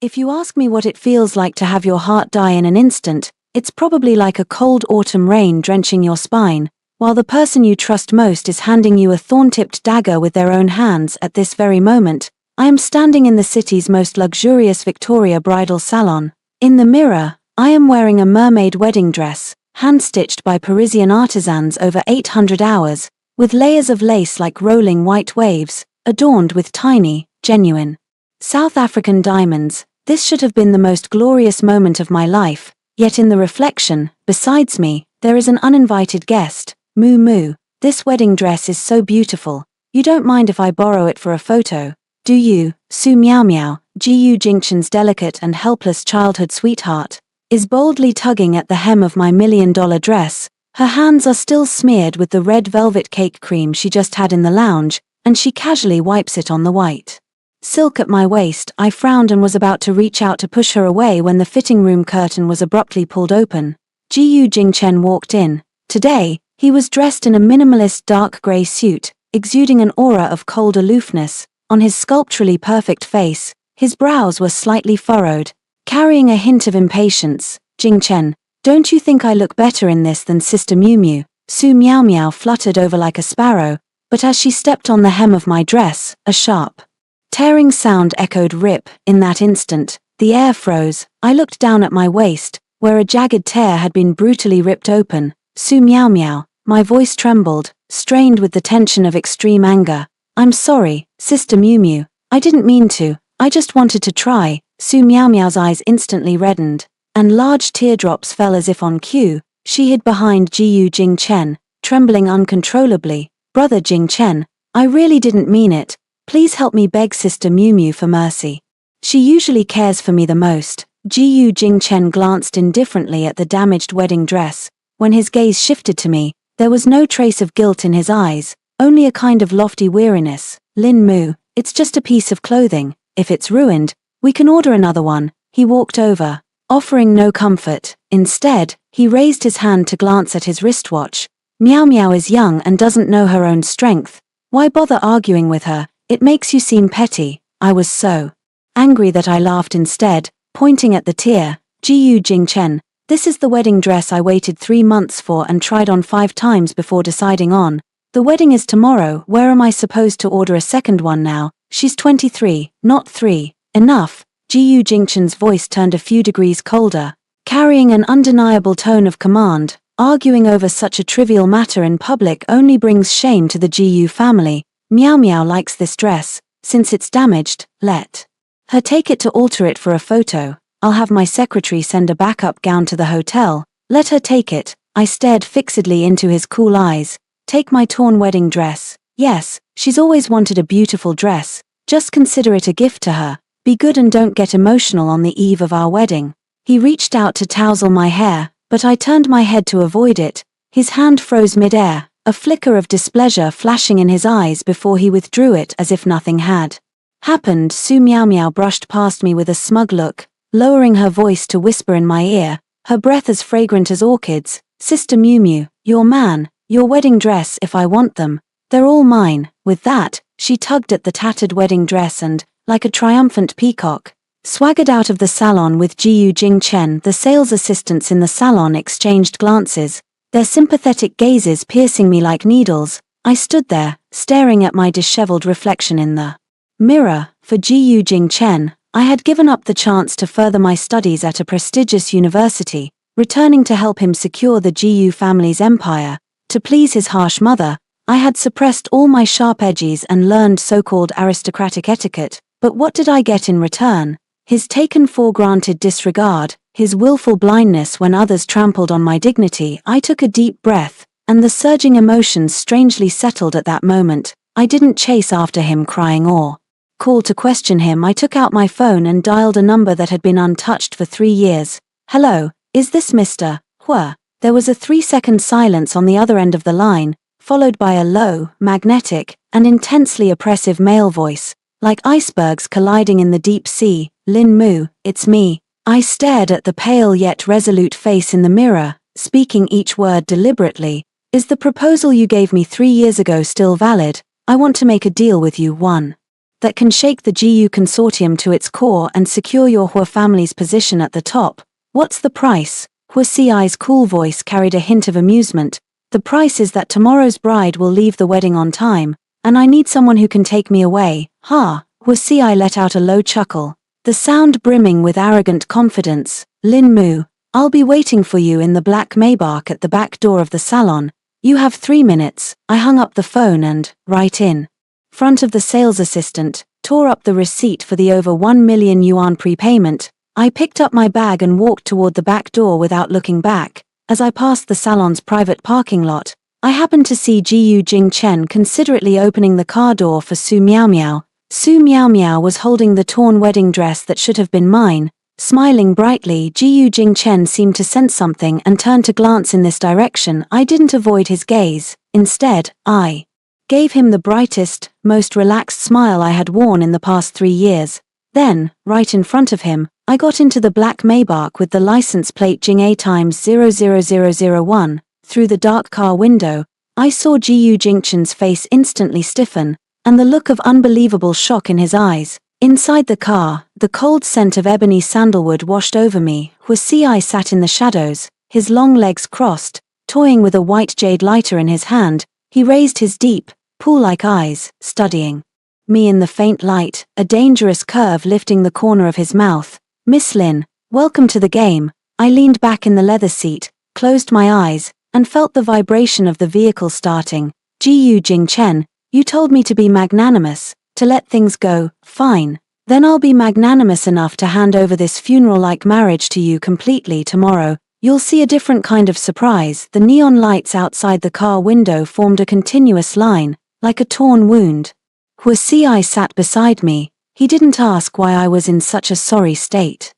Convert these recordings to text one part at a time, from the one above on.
If you ask me what it feels like to have your heart die in an instant, it's probably like a cold autumn rain drenching your spine, while the person you trust most is handing you a thorn-tipped dagger with their own hands. At this very moment, I am standing in the city's most luxurious Victoria bridal salon. In the mirror, I am wearing a mermaid wedding dress, hand-stitched by Parisian artisans over 800 hours, with layers of lace like rolling white waves, adorned with tiny, genuine South African diamonds. This should have been the most glorious moment of my life, yet in the reflection, besides me, there is an uninvited guest. Moo moo, this wedding dress is so beautiful. You don't mind if I borrow it for a photo, do you? Su Meow Meow, Gu Jingchen's delicate and helpless childhood sweetheart, is boldly tugging at the hem of my $1,000,000 dress. Her hands are still smeared with the red velvet cake cream she just had in the lounge, and she casually wipes it on the white silk at my waist. I frowned and was about to reach out to push her away when the fitting room curtain was abruptly pulled open. Gu Jingchen walked in. Today, he was dressed in a minimalist dark grey suit, exuding an aura of cold aloofness. On his sculpturally perfect face, his brows were slightly furrowed, carrying a hint of impatience. Jingchen, don't you think I look better in this than Sister Mew Mew? Su Meow Meow fluttered over like a sparrow, but as she stepped on the hem of my dress, a sharp, tearing sound echoed rip. In that instant, the air froze. I looked down at my waist, where a jagged tear had been brutally ripped open. Su Meow Meow, my voice trembled, strained with the tension of extreme anger. I'm sorry, Sister Mew Mew, I didn't mean to, I just wanted to try. Su Meow Meow's eyes instantly reddened, and large teardrops fell as if on cue. She hid behind Gu Jingchen, trembling uncontrollably. Brother Jingchen, I really didn't mean it. Please help me beg Sister Mew Mew for mercy. She usually cares for me the most. Gu Jingchen glanced indifferently at the damaged wedding dress. When his gaze shifted to me, there was no trace of guilt in his eyes, only a kind of lofty weariness. Lin Mu, it's just a piece of clothing. If it's ruined, we can order another one. He walked over, offering no comfort. Instead, he raised his hand to glance at his wristwatch. Meow Meow is young and doesn't know her own strength. Why bother arguing with her? It makes you seem petty. I was so angry that I laughed instead, pointing at the tear. Gu Jingchen, this is the wedding dress I waited 3 months for and tried on 5 times before deciding on. The wedding is tomorrow. Where am I supposed to order a second one now? She's 23, not 3. Enough. Gu Jingchen's voice turned a few degrees colder, carrying an undeniable tone of command. Arguing over such a trivial matter in public only brings shame to the Gu family. Meow Meow likes this dress. Since it's damaged, let her take it to alter it for a photo. I'll have my secretary send a backup gown to the hotel. Let her take it. I stared fixedly into his cool eyes. Take my torn wedding dress. Yes, she's always wanted a beautiful dress. Just consider it a gift to her. Be good and don't get emotional on the eve of our wedding. He reached out to tousle my hair, but I turned my head to avoid it. His hand froze mid-air, a flicker of displeasure flashing in his eyes before he withdrew it as if nothing had happened. Su Meow Meow brushed past me with a smug look, lowering her voice to whisper in my ear, her breath as fragrant as orchids. Sister Mew Mew, your man, your wedding dress. If I want them, they're all mine. With that, she tugged at the tattered wedding dress and, like a triumphant peacock, swaggered out of the salon with Gu Jingchen. The sales assistants in the salon exchanged glances, their sympathetic gazes piercing me like needles. I stood there, staring at my disheveled reflection in the mirror. For Gu Jingchen, I had given up the chance to further my studies at a prestigious university, returning to help him secure the Gu family's empire. To please his harsh mother, I had suppressed all my sharp edges and learned so-called aristocratic etiquette. But what did I get in return? His taken-for-granted disregard, his willful blindness when others trampled on my dignity. I took a deep breath, and the surging emotions strangely settled at that moment. I didn't chase after him crying or call to question him. I took out my phone and dialed a number that had been untouched for 3 years. Hello, is this Mr. Hua? There was a 3-second silence on the other end of the line, followed by a low, magnetic, and intensely oppressive male voice, like icebergs colliding in the deep sea. Lin Mu, it's me. I stared at the pale yet resolute face in the mirror, speaking each word deliberately. Is the proposal you gave me 3 years ago still valid? I want to make a deal with you. 1. that can shake the GU consortium to its core and secure your Hua family's position at the top. What's the price? Hua Xi's cool voice carried a hint of amusement. The price is that tomorrow's bride will leave the wedding on time, and I need someone who can take me away. Ha! Hua Xi let out a low chuckle, the sound brimming with arrogant confidence. Lin Mu, I'll be waiting for you in the black Maybach at the back door of the salon. You have 3 minutes. I hung up the phone and, right in front of the sales assistant, tore up the receipt for the over 1 million yuan prepayment. I picked up my bag and walked toward the back door without looking back. As I passed the salon's private parking lot, I happened to see Gu Jingchen considerately opening the car door for Su Miaomiao. Su Miaomiao was holding the torn wedding dress that should have been mine. Smiling brightly, Gu Jingchen seemed to sense something and turned to glance in this direction. I didn't avoid his gaze. Instead, I gave him the brightest, most relaxed smile I had worn in the past 3 years. Then, right in front of him, I got into the black Maybach with the license plate Jing times 00001. Through the dark car window, I saw Gu Jingchen's face instantly stiffen, and the look of unbelievable shock in his eyes. Inside the car, the cold scent of ebony sandalwood washed over me. Hua Xi sat in the shadows, his long legs crossed, toying with a white jade lighter in his hand. He raised his deep, pool-like eyes, studying me in the faint light, a dangerous curve lifting the corner of his mouth. Miss Lin, welcome to the game. I leaned back in the leather seat, closed my eyes, and felt the vibration of the vehicle starting. Gu Jingchen, you told me to be magnanimous, to let things go. Fine. Then I'll be magnanimous enough to hand over this funeral-like marriage to you completely tomorrow. You'll see a different kind of surprise. The neon lights outside the car window formed a continuous line, like a torn wound. Hua Xi sat beside me. He didn't ask why I was in such a sorry state,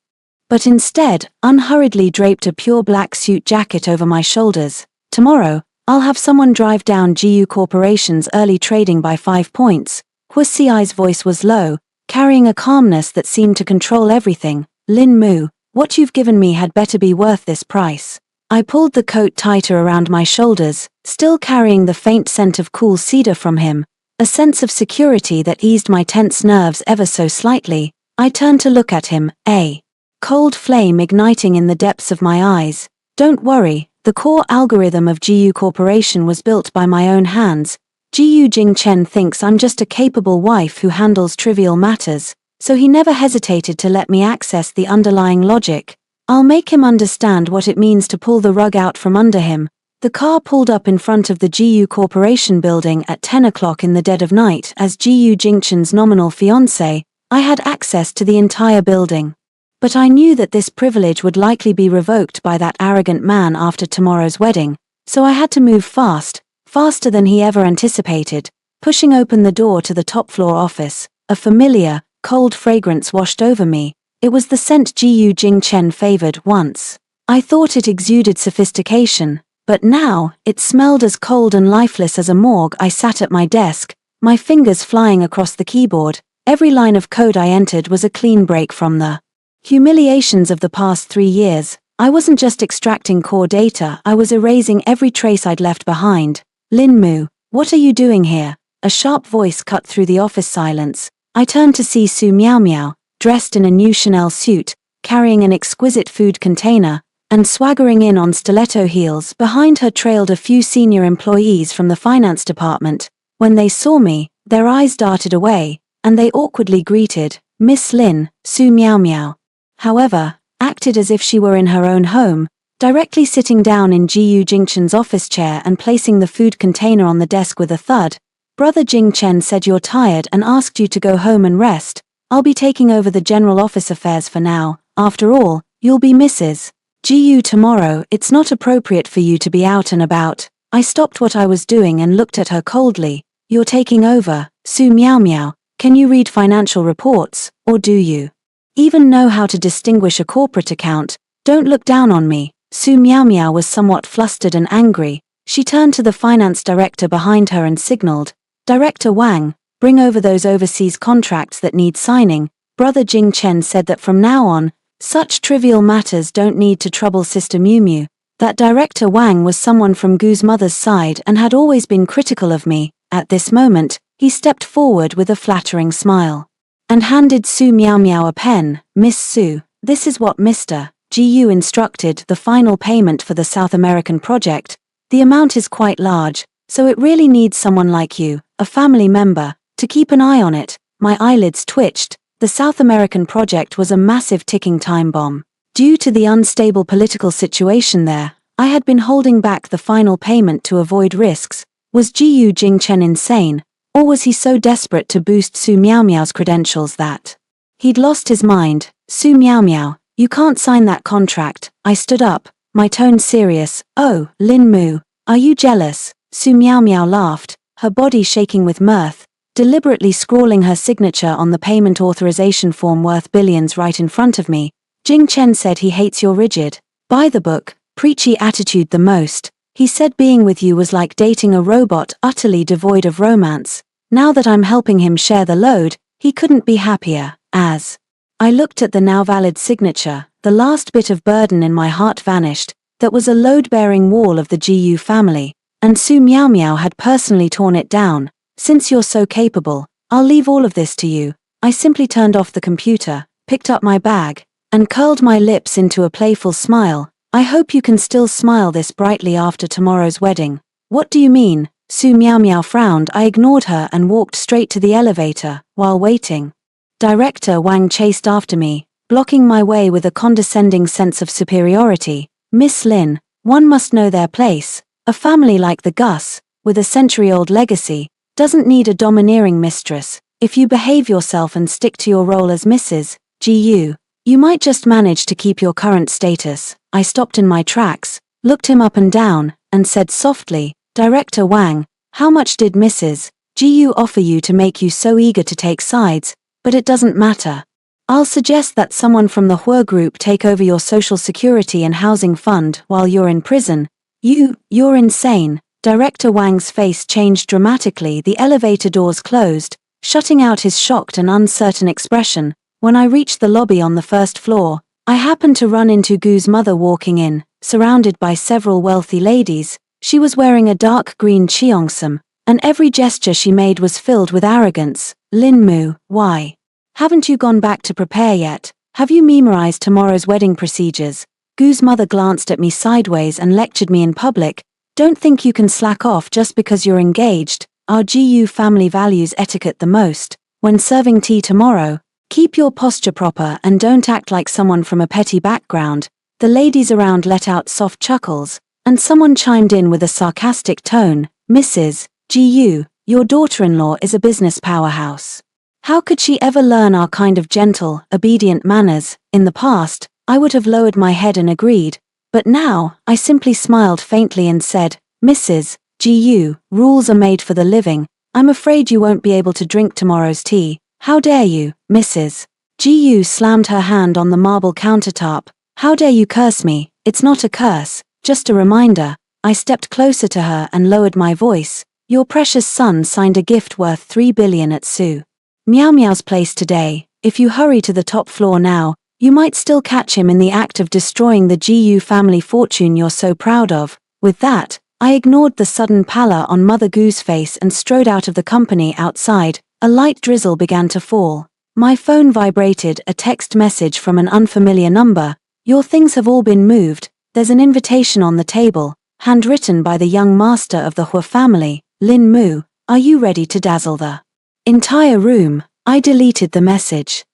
but instead, unhurriedly draped a pure black suit jacket over my shoulders. Tomorrow, I'll have someone drive down GU Corporation's early trading by 5 points. Hua Xi's voice was low, carrying a calmness that seemed to control everything. Lin Mu, what you've given me had better be worth this price. I pulled the coat tighter around my shoulders, still carrying the faint scent of cool cedar from him, a sense of security that eased my tense nerves ever so slightly. I turned to look at him, a cold flame igniting in the depths of my eyes. Don't worry, the core algorithm of GU Corporation was built by my own hands. Gu Jingchen thinks I'm just a capable wife who handles trivial matters, so he never hesitated to let me access the underlying logic. I'll make him understand what it means to pull the rug out from under him. The car pulled up in front of the GU Corporation building at 10 o'clock in the dead of night. As Gu Jingchen's nominal fiancé, I had access to the entire building. But I knew that this privilege would likely be revoked by that arrogant man after tomorrow's wedding, so I had to move fast, faster than he ever anticipated. Pushing open the door to the top-floor office, a familiar, cold fragrance washed over me. It was the scent Gu Jingchen favored once. I thought it exuded sophistication, but now, it smelled as cold and lifeless as a morgue. I sat at my desk, my fingers flying across the keyboard. Every line of code I entered was a clean break from the humiliations of the past 3 years. I wasn't just extracting core data, I was erasing every trace I'd left behind. Lin Mu, what are you doing here? A sharp voice cut through the office silence. I turned to see Su Miaomiao, dressed in a new Chanel suit, carrying an exquisite food container, and swaggering in on stiletto heels. Behind her trailed a few senior employees from the finance department. When they saw me, their eyes darted away, and they awkwardly greeted, Miss Lin. Su Miaomiao, however, acted as if she were in her own home, directly sitting down in Gu Jingchen's office chair and placing the food container on the desk with a thud. Brother Jingchen said you're tired and asked you to go home and rest. I'll be taking over the general office affairs for now. After all, you'll be Mrs. Gu tomorrow. It's not appropriate for you to be out and about. I stopped what I was doing and looked at her coldly. You're taking over, Su Miaomiao. Can you read financial reports, or do you even know how to distinguish a corporate account? Don't look down on me. Su Miaomiao was somewhat flustered and angry. She turned to the finance director behind her and signaled, Director Wang, bring over those overseas contracts that need signing. Brother Jingchen said that from now on, such trivial matters don't need to trouble Sister Miu Miu. That Director Wang was someone from Gu's mother's side and had always been critical of me. At this moment, He stepped forward with a flattering smile and handed Su Miao a pen. "Miss Su, this is what Mr. Gu instructed, the final payment for the South American project. The amount is quite large, so it really needs someone like you, a family member, to keep an eye on it." My eyelids twitched. The South American project was a massive ticking time bomb. Due to the unstable political situation there, I had been holding back the final payment to avoid risks. Was Gu Jingchen insane, or was he so desperate to boost Su Miao's credentials that he'd lost his mind? "Su Miao, you can't sign that contract." I stood up, my tone serious. "Oh, Lin Mu, are you jealous?" Su Miao laughed, her body shaking with mirth, deliberately scrawling her signature on the payment authorization form worth billions right in front of me. "Jing Chen said he hates your rigid, by-the-book, preachy attitude the most. He said being with you was like dating a robot utterly devoid of romance. Now that I'm helping him share the load, he couldn't be happier." As I looked at the now valid signature, the last bit of burden in my heart vanished. That was a load-bearing wall of the Gu family, and Su Miao had personally torn it down. "Since you're so capable, I'll leave all of this to you." I simply turned off the computer, picked up my bag, and curled my lips into a playful smile. "I hope you can still smile this brightly after tomorrow's wedding." "What do you mean?" Su Miao frowned. I ignored her and walked straight to the elevator. While waiting, Director Wang chased after me, blocking my way with a condescending sense of superiority. "Miss Lin, one must know their place. A family like the Gus, with a century-old legacy, doesn't need a domineering mistress. If you behave yourself and stick to your role as Mrs. Gu, you might just manage to keep your current status." I stopped in my tracks, looked him up and down, and said softly, "Director Wang, how much did Mrs. Gu offer you to make you so eager to take sides?" "But it doesn't matter. I'll suggest that someone from the Heir group take over your social security and housing fund while you're in prison." You're insane." Director Wang's face changed dramatically. The elevator doors closed, shutting out his shocked and uncertain expression. When I reached the lobby on the first floor, I happened to run into Gu's mother walking in, surrounded by several wealthy ladies. She was wearing a dark green cheongsam, and every gesture she made was filled with arrogance. "Lin Mu, why haven't you gone back to prepare yet? Have you memorized tomorrow's wedding procedures?" Gu's mother glanced at me sideways and lectured me in public. "Don't think you can slack off just because you're engaged. Our Gu family values etiquette the most. When serving tea tomorrow, keep your posture proper and don't act like someone from a petty background." The ladies around let out soft chuckles, and someone chimed in with a sarcastic tone. "Mrs. Gu, your daughter-in-law is a business powerhouse. How could she ever learn our kind of gentle, obedient manners?" In the past, I would have lowered my head and agreed, but now, I simply smiled faintly and said, "Mrs. Gu, rules are made for the living. I'm afraid you won't be able to drink tomorrow's tea." "How dare you, Mrs. Gu?" slammed her hand on the marble countertop. "How dare you curse me?" "It's not a curse, just a reminder." I stepped closer to her and lowered my voice. "Your precious son signed a gift worth 3 billion at Su Miao's place today. If you hurry to the top floor now, you might still catch him in the act of destroying the Gu family fortune you're so proud of." With that, I ignored the sudden pallor on Mother Gu's face and strode out of the company. Outside, a light drizzle began to fall. My phone vibrated, a text message from an unfamiliar number. "Your things have all been moved. There's an invitation on the table, handwritten by the young master of the Heir family, Lin Mu. Are you ready to dazzle the entire room?" I deleted the message,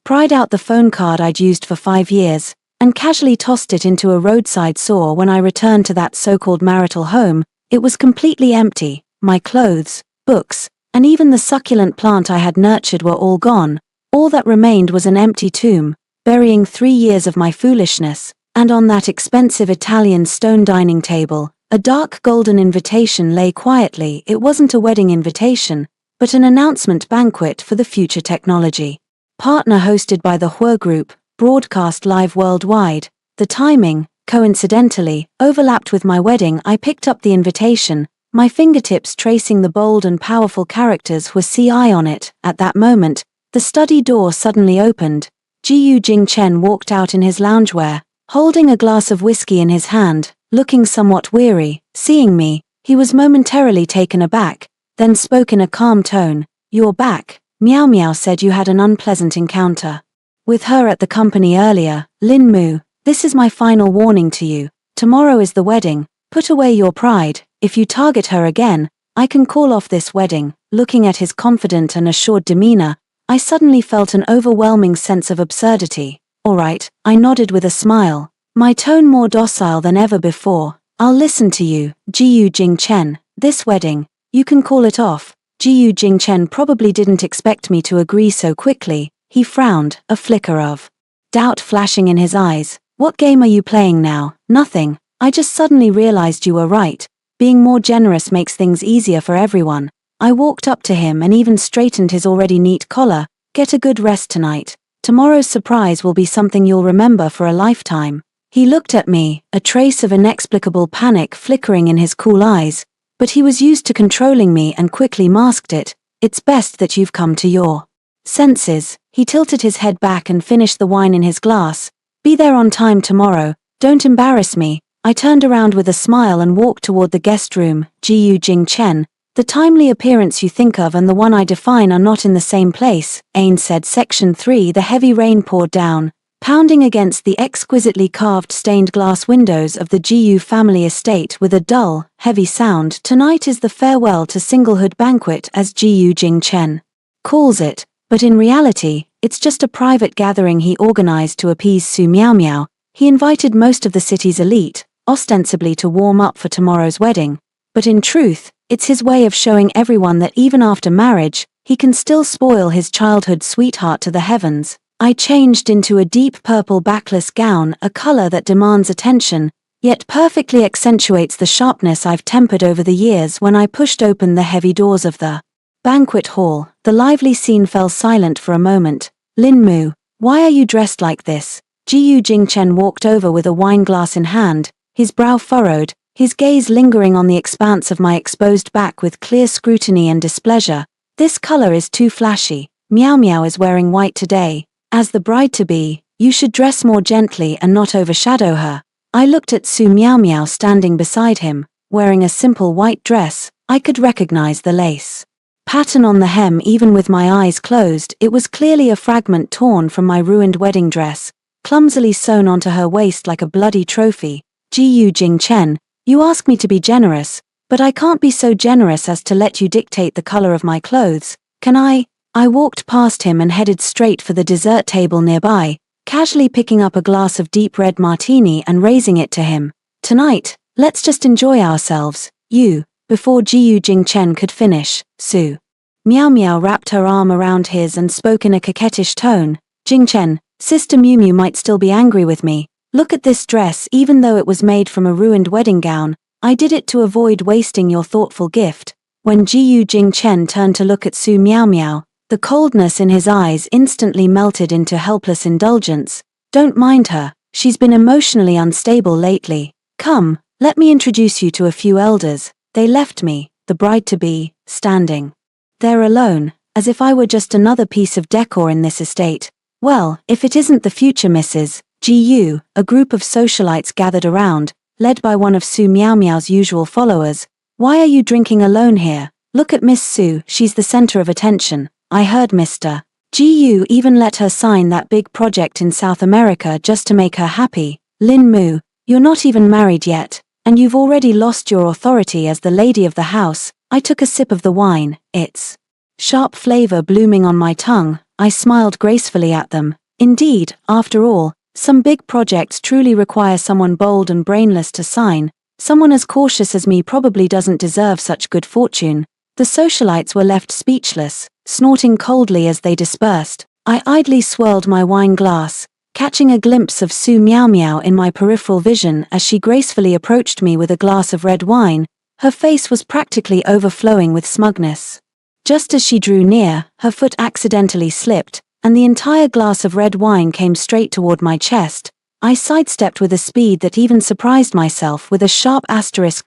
pried out the phone card I'd used for 5 years, and casually tossed it into a roadside saw. When I returned to that so-called marital home, it was completely empty. My clothes, books, and even the succulent plant I had nurtured were all gone. All that remained was an empty tomb, burying 3 years of my foolishness. And on that expensive Italian stone dining table, a dark golden invitation lay quietly. It wasn't a wedding invitation, but an announcement banquet for the future technology partner hosted by the Heir Group, broadcast live worldwide. The timing, coincidentally, overlapped with my wedding. I picked up the invitation, my fingertips tracing the bold and powerful characters "Heir CI" on it. At that moment, the study door suddenly opened. Gu Jingchen walked out in his loungewear, holding a glass of whiskey in his hand, looking somewhat weary. Seeing me, he was momentarily taken aback. then spoke in a calm tone. "You're back. Meow Meow said you had an unpleasant encounter with her at the company earlier. Lin Mu, this is my final warning to you. Tomorrow is the wedding. Put away your pride. If you target her again, I can call off this wedding." Looking at his confident and assured demeanor, I suddenly felt an overwhelming sense of absurdity. "All right," I nodded with a smile, my tone more docile than ever before. "I'll listen to you, Jiyu Jingchen. This wedding, you can call it off." Jiyu Jingchen probably didn't expect me to agree so quickly. He frowned, a flicker of doubt flashing in his eyes. "What game are you playing now?" "Nothing. I just suddenly realized you were right. Being more generous makes things easier for everyone." I walked up to him and even straightened his already neat collar. "Get a good rest tonight. Tomorrow's surprise will be something you'll remember for a lifetime." He looked at me, a trace of inexplicable panic flickering in his cool eyes, but he was used to controlling me and quickly masked it. "It's best that you've come to your senses." He tilted his head back and finished the wine in his glass. "Be there on time tomorrow. Don't embarrass me." I turned around with a smile and walked toward the guest room. Jiyu Jingchen, the timely appearance you think of and the one I define are not in the same place, Ain said. Section 3. The heavy rain poured down, pounding against the exquisitely carved stained glass windows of the Jiyu family estate with a dull, heavy sound. Tonight is the farewell to singlehood banquet, as Jiyu Jingchen calls it, but in reality, it's just a private gathering he organized to appease Su Miao Miao. He invited most of the city's elite, ostensibly to warm up for tomorrow's wedding, but in truth, it's his way of showing everyone that even after marriage, he can still spoil his childhood sweetheart to the heavens. I changed into a deep purple backless gown, a color that demands attention, yet perfectly accentuates the sharpness I've tempered over the years. When I pushed open the heavy doors of the banquet hall, the lively scene fell silent for a moment. "Lin Mu, why are you dressed like this?" Jiyu Jingchen walked over with a wine glass in hand, his brow furrowed, his gaze lingering on the expanse of my exposed back with clear scrutiny and displeasure. "This color is too flashy. Meow Meow is wearing white today. As the bride-to-be, you should dress more gently and not overshadow her." I looked at Su Miao Miao standing beside him, wearing a simple white dress. I could recognize the lace pattern on the hem even with my eyes closed. It was clearly a fragment torn from my ruined wedding dress, clumsily sewn onto her waist like a bloody trophy. "Jiyu Jingchen, you ask me to be generous, but I can't be so generous as to let you dictate the color of my clothes, can I?" I walked past him and headed straight for the dessert table nearby, casually picking up a glass of deep red martini and raising it to him. "Tonight, let's just enjoy ourselves, you." Before Jiyu Jingchen could finish, Su Miao Miao wrapped her arm around his and spoke in a coquettish tone. "Jingchen, Sister Miu Miu might still be angry with me. Look at this dress. Even though it was made from a ruined wedding gown, I did it to avoid wasting your thoughtful gift." When Jiyu Jingchen turned to look at Su Miao Miao, the coldness in his eyes instantly melted into helpless indulgence. "Don't mind her, she's been emotionally unstable lately. Come, let me introduce you to a few elders." They left me, the bride-to-be, standing there alone, as if I were just another piece of decor in this estate. "Well, if it isn't the future Mrs. Jiyu," a group of socialites gathered around, led by one of Su Miao Miao's usual followers. "Why are you drinking alone here? Look at Miss Su, she's the center of attention. I heard Mr. Jiyu even let her sign that big project in South America just to make her happy. Lin Mu, you're not even married yet, and you've already lost your authority as the lady of the house." I took a sip of the wine, its sharp flavor blooming on my tongue. I smiled gracefully at them. Indeed, after all, some big projects truly require someone bold and brainless to sign. Someone as cautious as me probably doesn't deserve such good fortune. The socialites were left speechless, snorting coldly as they dispersed. I idly swirled my wine glass, catching a glimpse of Su Miao Miao in my peripheral vision as she gracefully approached me with a glass of red wine. Her face was practically overflowing with smugness. Just as she drew near, her foot accidentally slipped, and the entire glass of red wine came straight toward my chest. I sidestepped with a speed that even surprised myself. With a sharp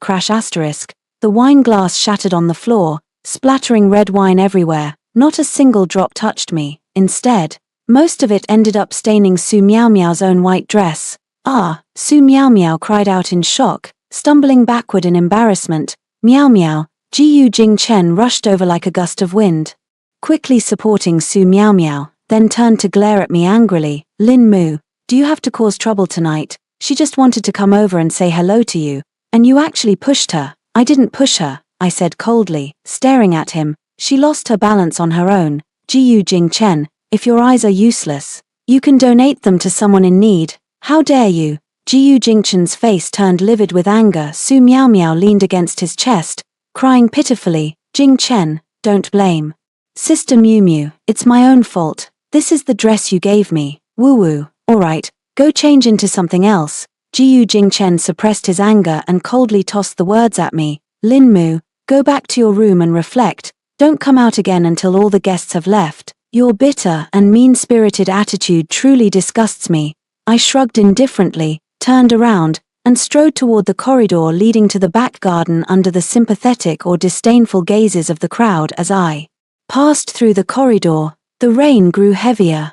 crash asterisk, the wine glass shattered on the floor, splattering red wine everywhere. Not a single drop touched me. Instead, most of it ended up staining Su Miao Miao's own white dress. "Ah!" Su Miao Miao cried out in shock, stumbling backward in embarrassment. "Miao Miao, Jiyu Jingchen rushed over like a gust of wind, quickly supporting Su Miao Miao, then turned to glare at me angrily. Lin Mu, do you have to cause trouble tonight? She just wanted to come over and say hello to you, and you actually pushed her. I didn't push her, I said coldly, staring at him. She lost her balance on her own. Jiyu Jingchen, if your eyes are useless, you can donate them to someone in need. How dare you? Jiyu Jingchen's face turned livid with anger. Su Miao Miao leaned against his chest, crying pitifully. Jingchen, don't blame Sister Miu Miu, it's my own fault. This is the dress you gave me. Woo woo, alright, go change into something else. Jiyu Jingchen suppressed his anger and coldly tossed the words at me. Lin Mu, go back to your room and reflect. Don't come out again until all the guests have left. Your bitter and mean-spirited attitude truly disgusts me. I shrugged indifferently, turned around, and strode toward the corridor leading to the back garden under the sympathetic or disdainful gazes of the crowd. As I passed through the corridor, the rain grew heavier.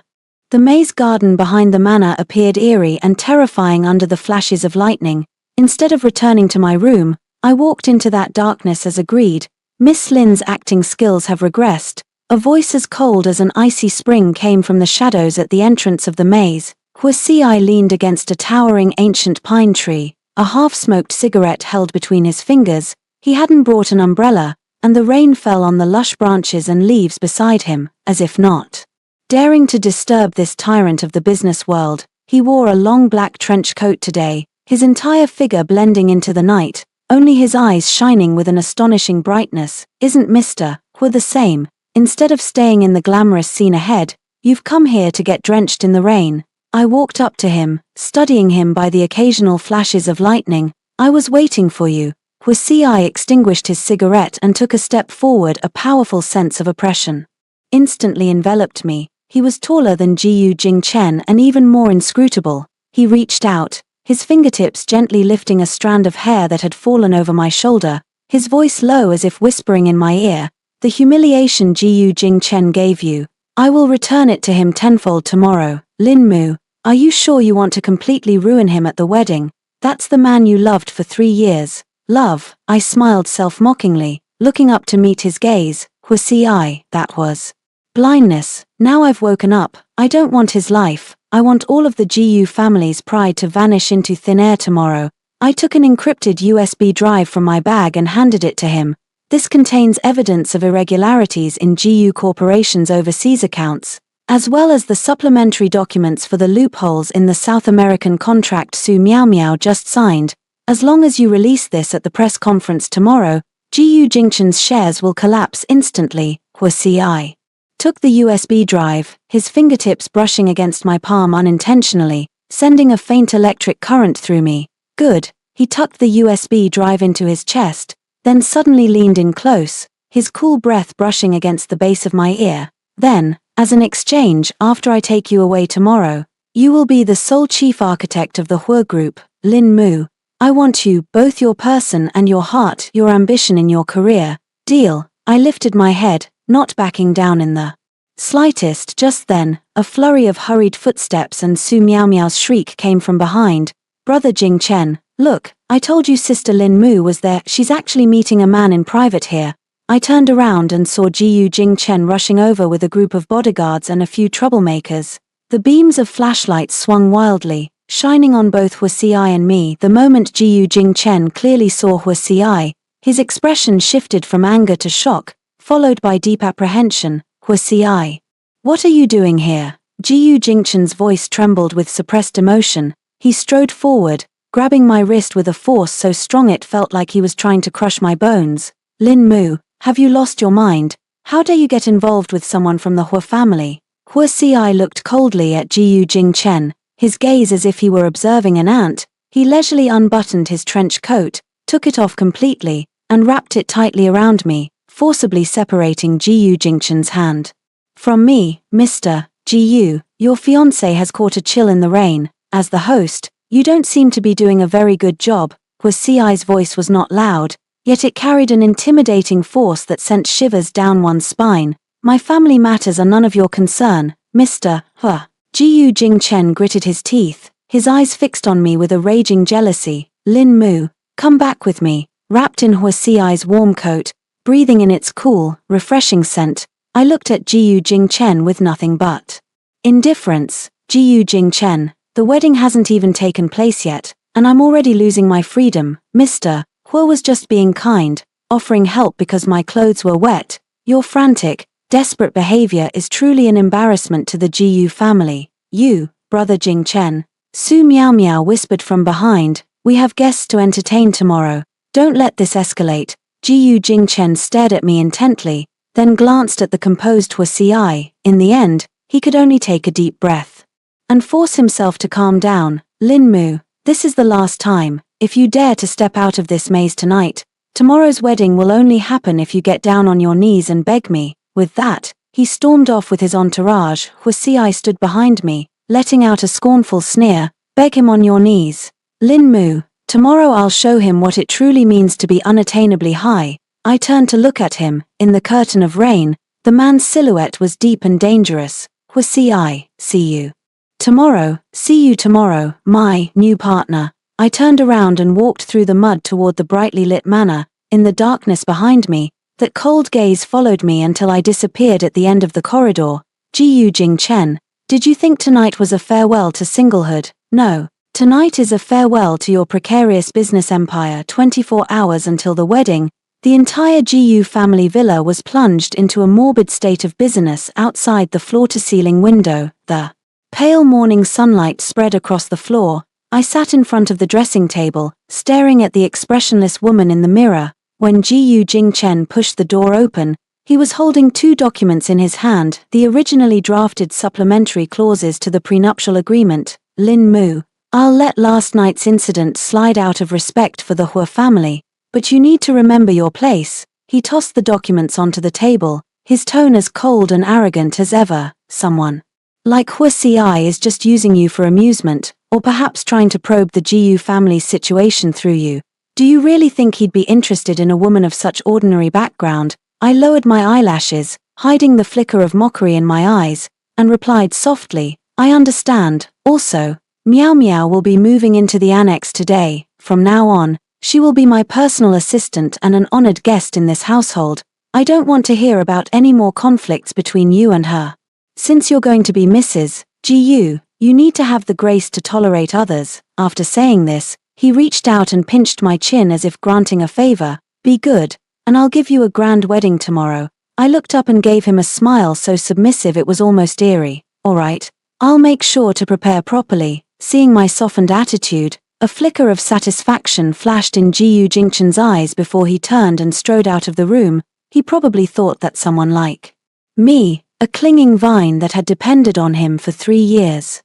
The maze garden behind the manor appeared eerie and terrifying under the flashes of lightning. Instead of returning to my room, I walked into that darkness as agreed. Miss Lin's acting skills have regressed. A voice as cold as an icy spring came from the shadows at the entrance of the maze. Huasi leaned against a towering ancient pine tree, a half-smoked cigarette held between his fingers. He hadn't brought an umbrella, and the rain fell on the lush branches and leaves beside him, as if not daring to disturb this tyrant of the business world. He wore a long black trench coat today, his entire figure blending into the night, only his eyes shining with an astonishing brightness. Isn't Mr. Hu the same? Instead of staying in the glamorous scene ahead, you've come here to get drenched in the rain. I walked up to him, studying him by the occasional flashes of lightning. I was waiting for you. Huasi extinguished his cigarette and took a step forward. A powerful sense of oppression instantly enveloped me. He was taller than Jiyu Jingchen and even more inscrutable. He reached out, his fingertips gently lifting a strand of hair that had fallen over my shoulder, his voice low as if whispering in my ear. The humiliation Jiyu Jingchen gave you, I will return it to him tenfold tomorrow. Lin Mu, are you sure you want to completely ruin him at the wedding? That's the man you loved for 3 years. Love, I smiled self-mockingly, looking up to meet his gaze. Huasi, that was blindness. Now I've woken up. I don't want his life. I want all of the Jiyu family's pride to vanish into thin air tomorrow. I took an encrypted USB drive from my bag and handed it to him. This contains evidence of irregularities in Jiyu Corporation's overseas accounts, as well as the supplementary documents for the loopholes in the South American contract Su Miao Miao just signed. As long as you release this at the press conference tomorrow, Jiyu Jingchen's shares will collapse instantly. Huasi took the USB drive, his fingertips brushing against my palm unintentionally, sending a faint electric current through me. Good. He tucked the USB drive into his chest, then suddenly leaned in close, his cool breath brushing against the base of my ear. Then, as an exchange, after I take you away tomorrow, you will be the sole chief architect of the Hu Group. Lin Mu, I want you, both your person and your heart, your ambition in your career. Deal. I lifted my head, not backing down in the slightest. Just then, a flurry of hurried footsteps and Su Miao Miao's shriek came from behind. Brother Jingchen, look, I told you Sister Lin Mu was there. She's actually meeting a man in private here. I turned around and saw Jiyu Jingchen rushing over with a group of bodyguards and a few troublemakers. The beams of flashlights swung wildly, shining on both Huasi and me. The moment Jiyu Jingchen clearly saw Huasi, his expression shifted from anger to shock, followed by deep apprehension. Huasi, what are you doing here? Jiyu Jingchen's voice trembled with suppressed emotion. He strode forward, grabbing my wrist with a force so strong it felt like he was trying to crush my bones. Lin Mu, have you lost your mind? How dare you get involved with someone from the Hu family? Huasi looked coldly at Jiyu Jingchen, his gaze as if he were observing an ant. He leisurely unbuttoned his trench coat, took it off completely, and wrapped it tightly around me, forcibly separating Jiyu Jingchen's hand from me. Mr. Jiyu, your fiancé has caught a chill in the rain. As the host, you don't seem to be doing a very good job. Huasi's voice was not loud, yet it carried an intimidating force that sent shivers down one's spine. My family matters are none of your concern, Mr. Hu. Jiyu Jingchen gritted his teeth, his eyes fixed on me with a raging jealousy. Lin Mu, come back with me. Wrapped in Huasi's warm coat, breathing in its cool, refreshing scent, I looked at Jiyu Jingchen with nothing but indifference. Jiyu Jingchen, the wedding hasn't even taken place yet, and I'm already losing my freedom. Mr. Hua was just being kind, offering help because my clothes were wet. Your frantic, desperate behavior is truly an embarrassment to the Jiyu family. You, brother Jingchen, Su Miao Miao whispered from behind, we have guests to entertain tomorrow. Don't let this escalate. Jiyu Jingchen stared at me intently, then glanced at the composed Hua Si. In the end, he could only take a deep breath and force himself to calm down. Lin Mu, this is the last time. If you dare to step out of this maze tonight, tomorrow's wedding will only happen if you get down on your knees and beg me. With that, he stormed off with his entourage. Hua Si stood behind me, letting out a scornful sneer. Beg him on your knees. Lin Mu, tomorrow I'll show him what it truly means to be unattainably high. I turned to look at him. In the curtain of rain, the man's silhouette was deep and dangerous. Hua Si, see you tomorrow. See you tomorrow, my new partner. I turned around and walked through the mud toward the brightly lit manor. In the darkness behind me, that cold gaze followed me until I disappeared at the end of the corridor. Jiyu Jingchen, did you think tonight was a farewell to singlehood? No. Tonight is a farewell to your precarious business empire. 24 hours until the wedding, the entire Jiyu family villa was plunged into a morbid state of busyness outside the floor-to-ceiling window. The pale morning sunlight spread across the floor. I sat in front of the dressing table, staring at the expressionless woman in the mirror. When Jiyu Jingchen pushed the door open, he was holding 2 documents in his hand, the originally drafted supplementary clauses to the prenuptial agreement. Lin Mu, I'll let last night's incident slide out of respect for the Hua family, but you need to remember your place. He tossed the documents onto the table, his tone as cold and arrogant as ever. Someone like Hua Si is just using you for amusement, or perhaps trying to probe the Jiyu family's situation through you. Do you really think he'd be interested in a woman of such ordinary background? I lowered my eyelashes, hiding the flicker of mockery in my eyes, and replied softly, I understand. Also, Miao Miao will be moving into the annex today. From now on, she will be my personal assistant and an honored guest in this household. I don't want to hear about any more conflicts between you and her. Since you're going to be Mrs. Jiyu, you need to have the grace to tolerate others. After saying this, he reached out and pinched my chin as if granting a favor. Be good, and I'll give you a grand wedding tomorrow. I looked up and gave him a smile so submissive it was almost eerie. All right, I'll make sure to prepare properly. Seeing my softened attitude, a flicker of satisfaction flashed in Jiyu Jingchen's eyes before he turned and strode out of the room. He probably thought that someone like me, a clinging vine that had depended on him for 3 years,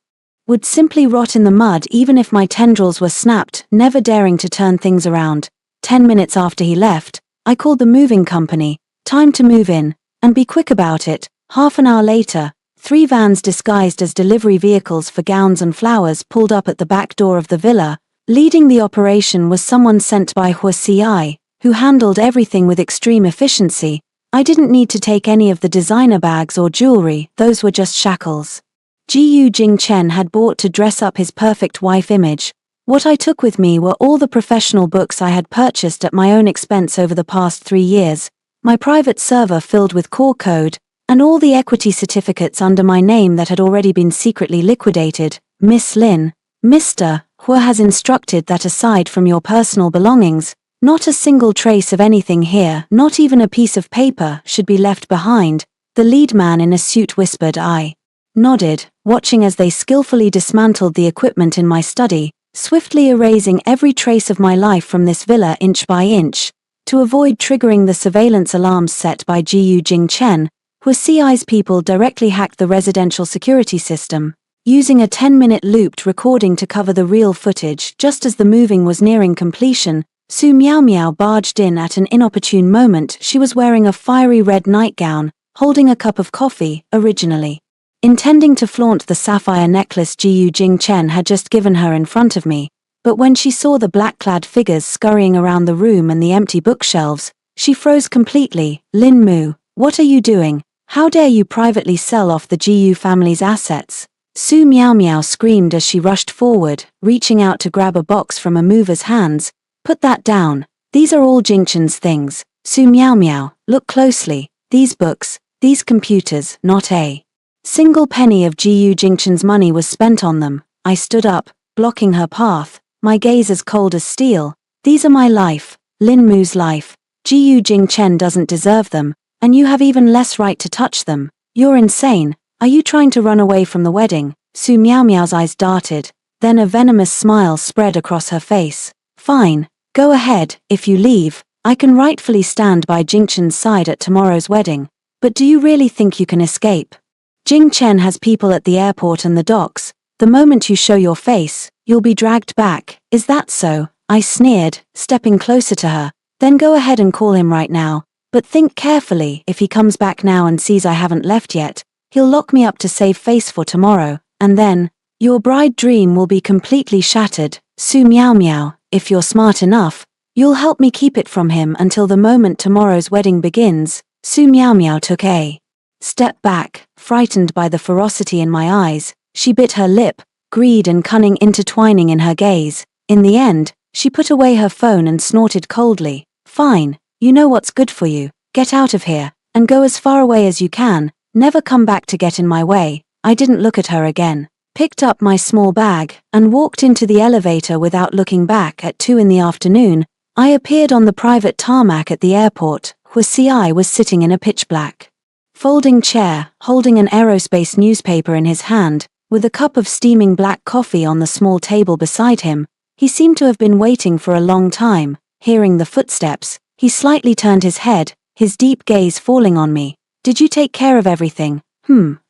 would simply rot in the mud even if my tendrils were snapped, never daring to turn things around. 10 minutes after he left, I called the moving company. Time to move in, and be quick about it. Half an hour later, 3 vans disguised as delivery vehicles for gowns and flowers pulled up at the back door of the villa. Leading the operation was someone sent by Hua Si, who handled everything with extreme efficiency. I didn't need to take any of the designer bags or jewelry, those were just shackles Jiyu Jingchen had bought to dress up his perfect wife image. What I took with me were all the professional books I had purchased at my own expense over the past 3 years, my private server filled with core code, and all the equity certificates under my name that had already been secretly liquidated. Miss Lin, Mr. Hua has instructed that aside from your personal belongings, not a single trace of anything here, not even a piece of paper, should be left behind. The lead man in a suit whispered. I nodded, watching as they skillfully dismantled the equipment in my study, swiftly erasing every trace of my life from this villa inch by inch. To avoid triggering the surveillance alarms set by Jiyu Jingchen, Hua Si's people directly hacked the residential security system, using a 10-minute looped recording to cover the real footage. Just as the moving was nearing completion, Su Miao Miao barged in at an inopportune moment. She was wearing a fiery red nightgown, holding a cup of coffee, originally intending to flaunt the sapphire necklace Jiyu Jingchen had just given her in front of me. But when she saw the black-clad figures scurrying around the room and the empty bookshelves, she froze completely. Lin Mu, what are you doing? How dare you privately sell off the Jiyu family's assets? Su Miao Miao screamed as she rushed forward, reaching out to grab a box from a mover's hands. Put that down. These are all Jingchen's things. Su Meow Meow, look closely. These books, these computers, not a single penny of Jiyu Jingchen's money was spent on them. I stood up, blocking her path, my gaze as cold as steel. These are my life, Lin Mu's life. Jiyu Jingchen doesn't deserve them, and you have even less right to touch them. You're insane. Are you trying to run away from the wedding? Su Meow Meow's eyes darted, then a venomous smile spread across her face. Fine, go ahead. If you leave, I can rightfully stand by Jingchen's side at tomorrow's wedding. But do you really think you can escape? Jingchen has people at the airport and the docks. The moment you show your face, you'll be dragged back. Is that so? I sneered, stepping closer to her. Then go ahead and call him right now. But think carefully. If he comes back now and sees I haven't left yet, he'll lock me up to save face for tomorrow, and then your bride dream will be completely shattered. Su Meow Meow, if you're smart enough, you'll help me keep it from him until the moment tomorrow's wedding begins. Su Meow Meow took a step back, frightened by the ferocity in my eyes. She bit her lip, greed and cunning intertwining in her gaze. In the end, she put away her phone and snorted coldly. Fine, you know what's good for you. Get out of here, and go as far away as you can. Never come back to get in my way. I didn't look at her again, picked up my small bag, and walked into the elevator without looking back. At 2 in the afternoon, I appeared on the private tarmac at the airport, where CI was sitting in a pitch-black folding chair, holding an aerospace newspaper in his hand, with a cup of steaming black coffee on the small table beside him. He seemed to have been waiting for a long time. Hearing the footsteps, he slightly turned his head, his deep gaze falling on me. Did you take care of everything?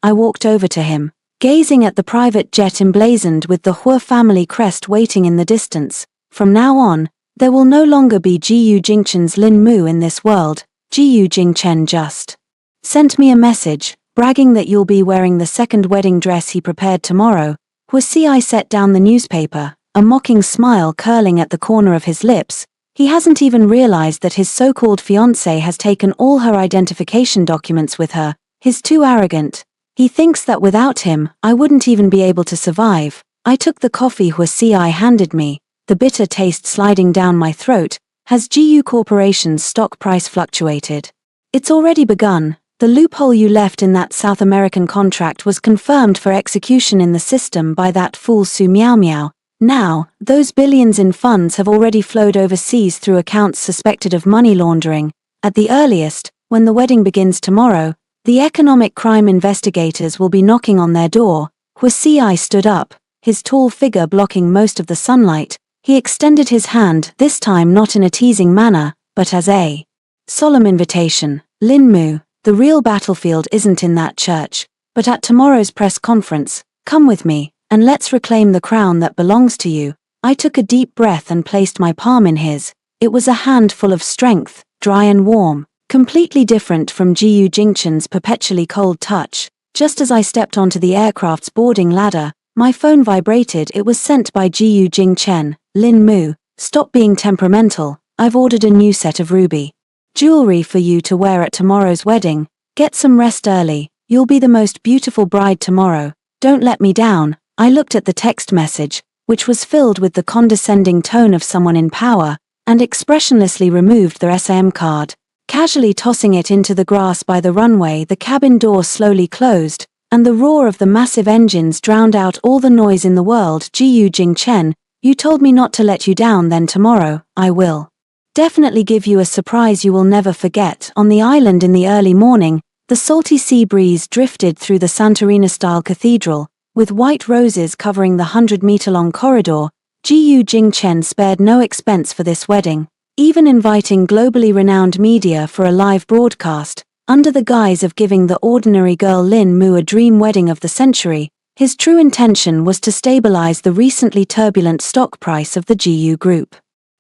I walked over to him, gazing at the private jet emblazoned with the Hua family crest waiting in the distance. From now on, there will no longer be Jiyu Jingchen's Lin Mu in this world. Jiyu Jingchen just sent me a message, bragging that you'll be wearing the second wedding dress he prepared tomorrow. Hua Si set down the newspaper, a mocking smile curling at the corner of his lips. He hasn't even realized that his so-called fiancée has taken all her identification documents with her. He's too arrogant. He thinks that without him, I wouldn't even be able to survive. I took the coffee Hua Si handed me, the bitter taste sliding down my throat. Has GU Corporation's stock price fluctuated? It's already begun. The loophole you left in that South American contract was confirmed for execution in the system by that fool Su Meow Meow. Now, those billions in funds have already flowed overseas through accounts suspected of money laundering. At the earliest, when the wedding begins tomorrow, the economic crime investigators will be knocking on their door. Hua Si stood up, his tall figure blocking most of the sunlight. He extended his hand, this time not in a teasing manner, but as a solemn invitation. Lin Mu, the real battlefield isn't in that church, but at tomorrow's press conference. Come with me, and let's reclaim the crown that belongs to you. I took a deep breath and placed my palm in his. It was a hand full of strength, dry and warm, completely different from Jiyu Jingchen's perpetually cold touch. Just as I stepped onto the aircraft's boarding ladder, my phone vibrated. It was sent by Jiyu Jingchen. Lin Mu, stop being temperamental. I've ordered a new set of ruby jewelry for you to wear at tomorrow's wedding. Get some rest early. You'll be the most beautiful bride tomorrow. Don't let me down. I looked at the text message, which was filled with the condescending tone of someone in power, and expressionlessly removed the SIM card. Casually tossing it into the grass by the runway, the cabin door slowly closed, and the roar of the massive engines drowned out all the noise in the world. Jiyu Jingchen, you told me not to let you down. Then tomorrow, I will definitely give you a surprise you will never forget. On the island in the early morning, the salty sea breeze drifted through the Santorina-style cathedral, with white roses covering the 100-meter-long corridor. Jiyu Jingchen spared no expense for this wedding, even inviting globally renowned media for a live broadcast. Under the guise of giving the ordinary girl Lin Mu a dream wedding of the century, his true intention was to stabilize the recently turbulent stock price of the GU Group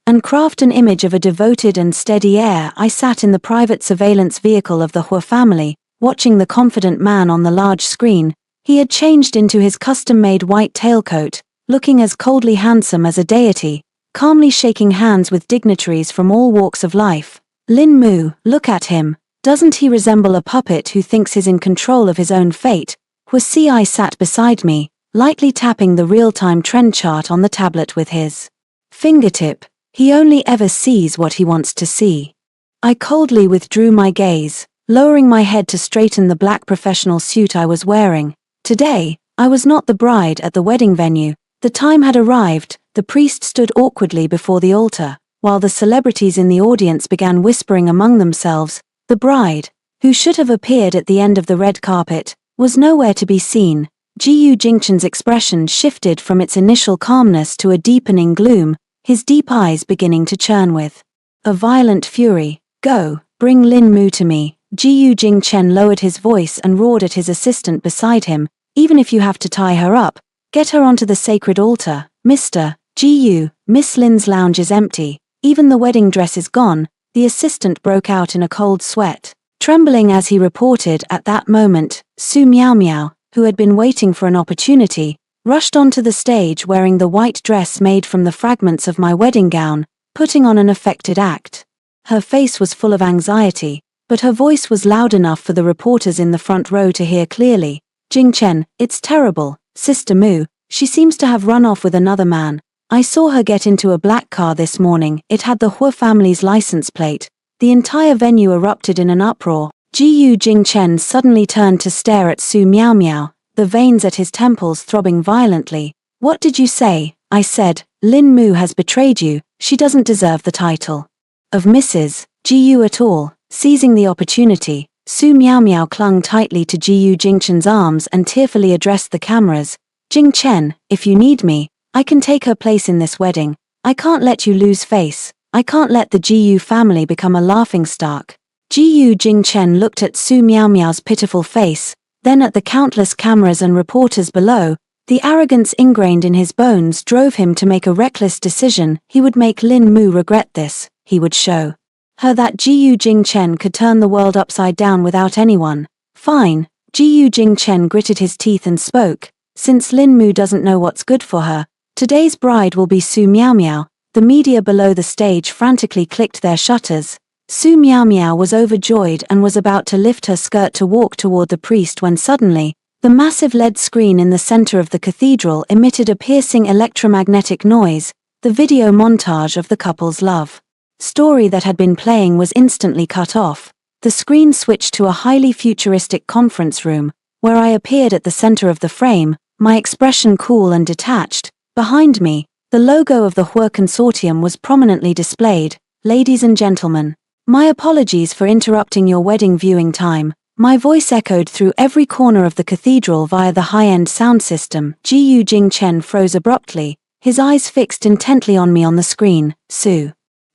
and craft an image of a devoted and steady heir. I sat in the private surveillance vehicle of the Hua family, watching the confident man on the large screen. He had changed into his custom-made white tailcoat, looking as coldly handsome as a deity, calmly shaking hands with dignitaries from all walks of life. Lin Mu, look at him. Doesn't he resemble a puppet who thinks he's in control of his own fate? Hua Si sat beside me, lightly tapping the real-time trend chart on the tablet with his fingertip. He only ever sees what he wants to see. I coldly withdrew my gaze, lowering my head to straighten the black professional suit I was wearing. Today, I was not the bride at the wedding venue. The time had arrived. The priest stood awkwardly before the altar, while the celebrities in the audience began whispering among themselves. The bride, who should have appeared at the end of the red carpet, was nowhere to be seen. Ji Jingchen's expression shifted from its initial calmness to a deepening gloom, his deep eyes beginning to churn with a violent fury. Go, bring Lin Mu to me. Ji Jingchen lowered his voice and roared at his assistant beside him. Even if you have to tie her up, get her onto the sacred altar. Mr. Ji, Miss Lin's lounge is empty. Even the wedding dress is gone. The assistant broke out in a cold sweat, trembling as he reported. At that moment, Su Miao Miao, who had been waiting for an opportunity, rushed onto the stage wearing the white dress made from the fragments of my wedding gown, putting on an affected act. Her face was full of anxiety, but her voice was loud enough for the reporters in the front row to hear clearly. Jingchen, it's terrible. Sister Mu, she seems to have run off with another man. I saw her get into a black car this morning. It had the Hua family's license plate. The entire venue erupted in an uproar. Ji Jingchen suddenly turned to stare at Su Miao Miao, the veins at his temples throbbing violently. What did you say? I said, Lin Mu has betrayed you. She doesn't deserve the title of Mrs. Ji at all. Seizing the opportunity, Su Miao Miao clung tightly to Ji Jingchen's arms and tearfully addressed the cameras. Jingchen, if you need me, I can take her place in this wedding. I can't let you lose face. I can't let the Ji family become a laughingstock. Ji Jingchen looked at Su Miao Miao's pitiful face, then at the countless cameras and reporters below. The arrogance ingrained in his bones drove him to make a reckless decision. He would make Lin Mu regret this. He would show her that Ji Jingchen could turn the world upside down without anyone. Fine. Ji Jingchen gritted his teeth and spoke. Since Lin Mu doesn't know what's good for her, today's bride will be Su Miao Miao. The media below the stage frantically clicked their shutters. Su Miao Miao was overjoyed and was about to lift her skirt to walk toward the priest when suddenly, the massive LED screen in the center of the cathedral emitted a piercing electromagnetic noise. The video montage of the couple's love story that had been playing was instantly cut off. The screen switched to a highly futuristic conference room, where I appeared at the center of the frame, my expression cool and detached. Behind me, the logo of the Hua Consortium was prominently displayed. Ladies and gentlemen, my apologies for interrupting your wedding viewing time. My voice echoed through every corner of the cathedral via the high-end sound system. Ji Jingchen froze abruptly, his eyes fixed intently on me on the screen. Su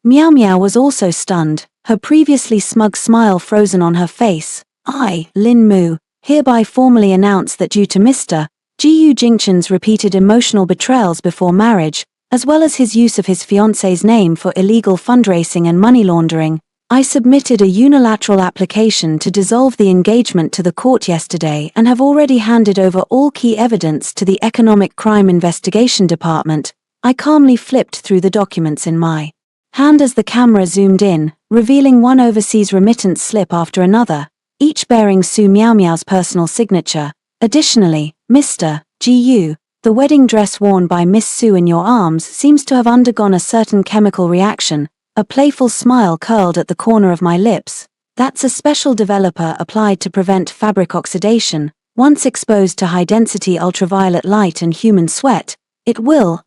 Miao Miao was also stunned, her previously smug smile frozen on her face. I, Lin Mu, hereby formally announce that due to Mr. Ji Jingchen's repeated emotional betrayals before marriage, as well as his use of his fiancée's name for illegal fundraising and money laundering, I submitted a unilateral application to dissolve the engagement to the court yesterday and have already handed over all key evidence to the Economic Crime Investigation Department. I calmly flipped through the documents in my hand as the camera zoomed in, revealing one overseas remittance slip after another, each bearing Su Miao Miao's personal signature. Additionally, Mr. Ji, the wedding dress worn by Miss Su in your arms seems to have undergone a certain chemical reaction. A playful smile curled at the corner of my lips. That's a special developer applied to prevent fabric oxidation. Once exposed to high-density ultraviolet light and human sweat, it will,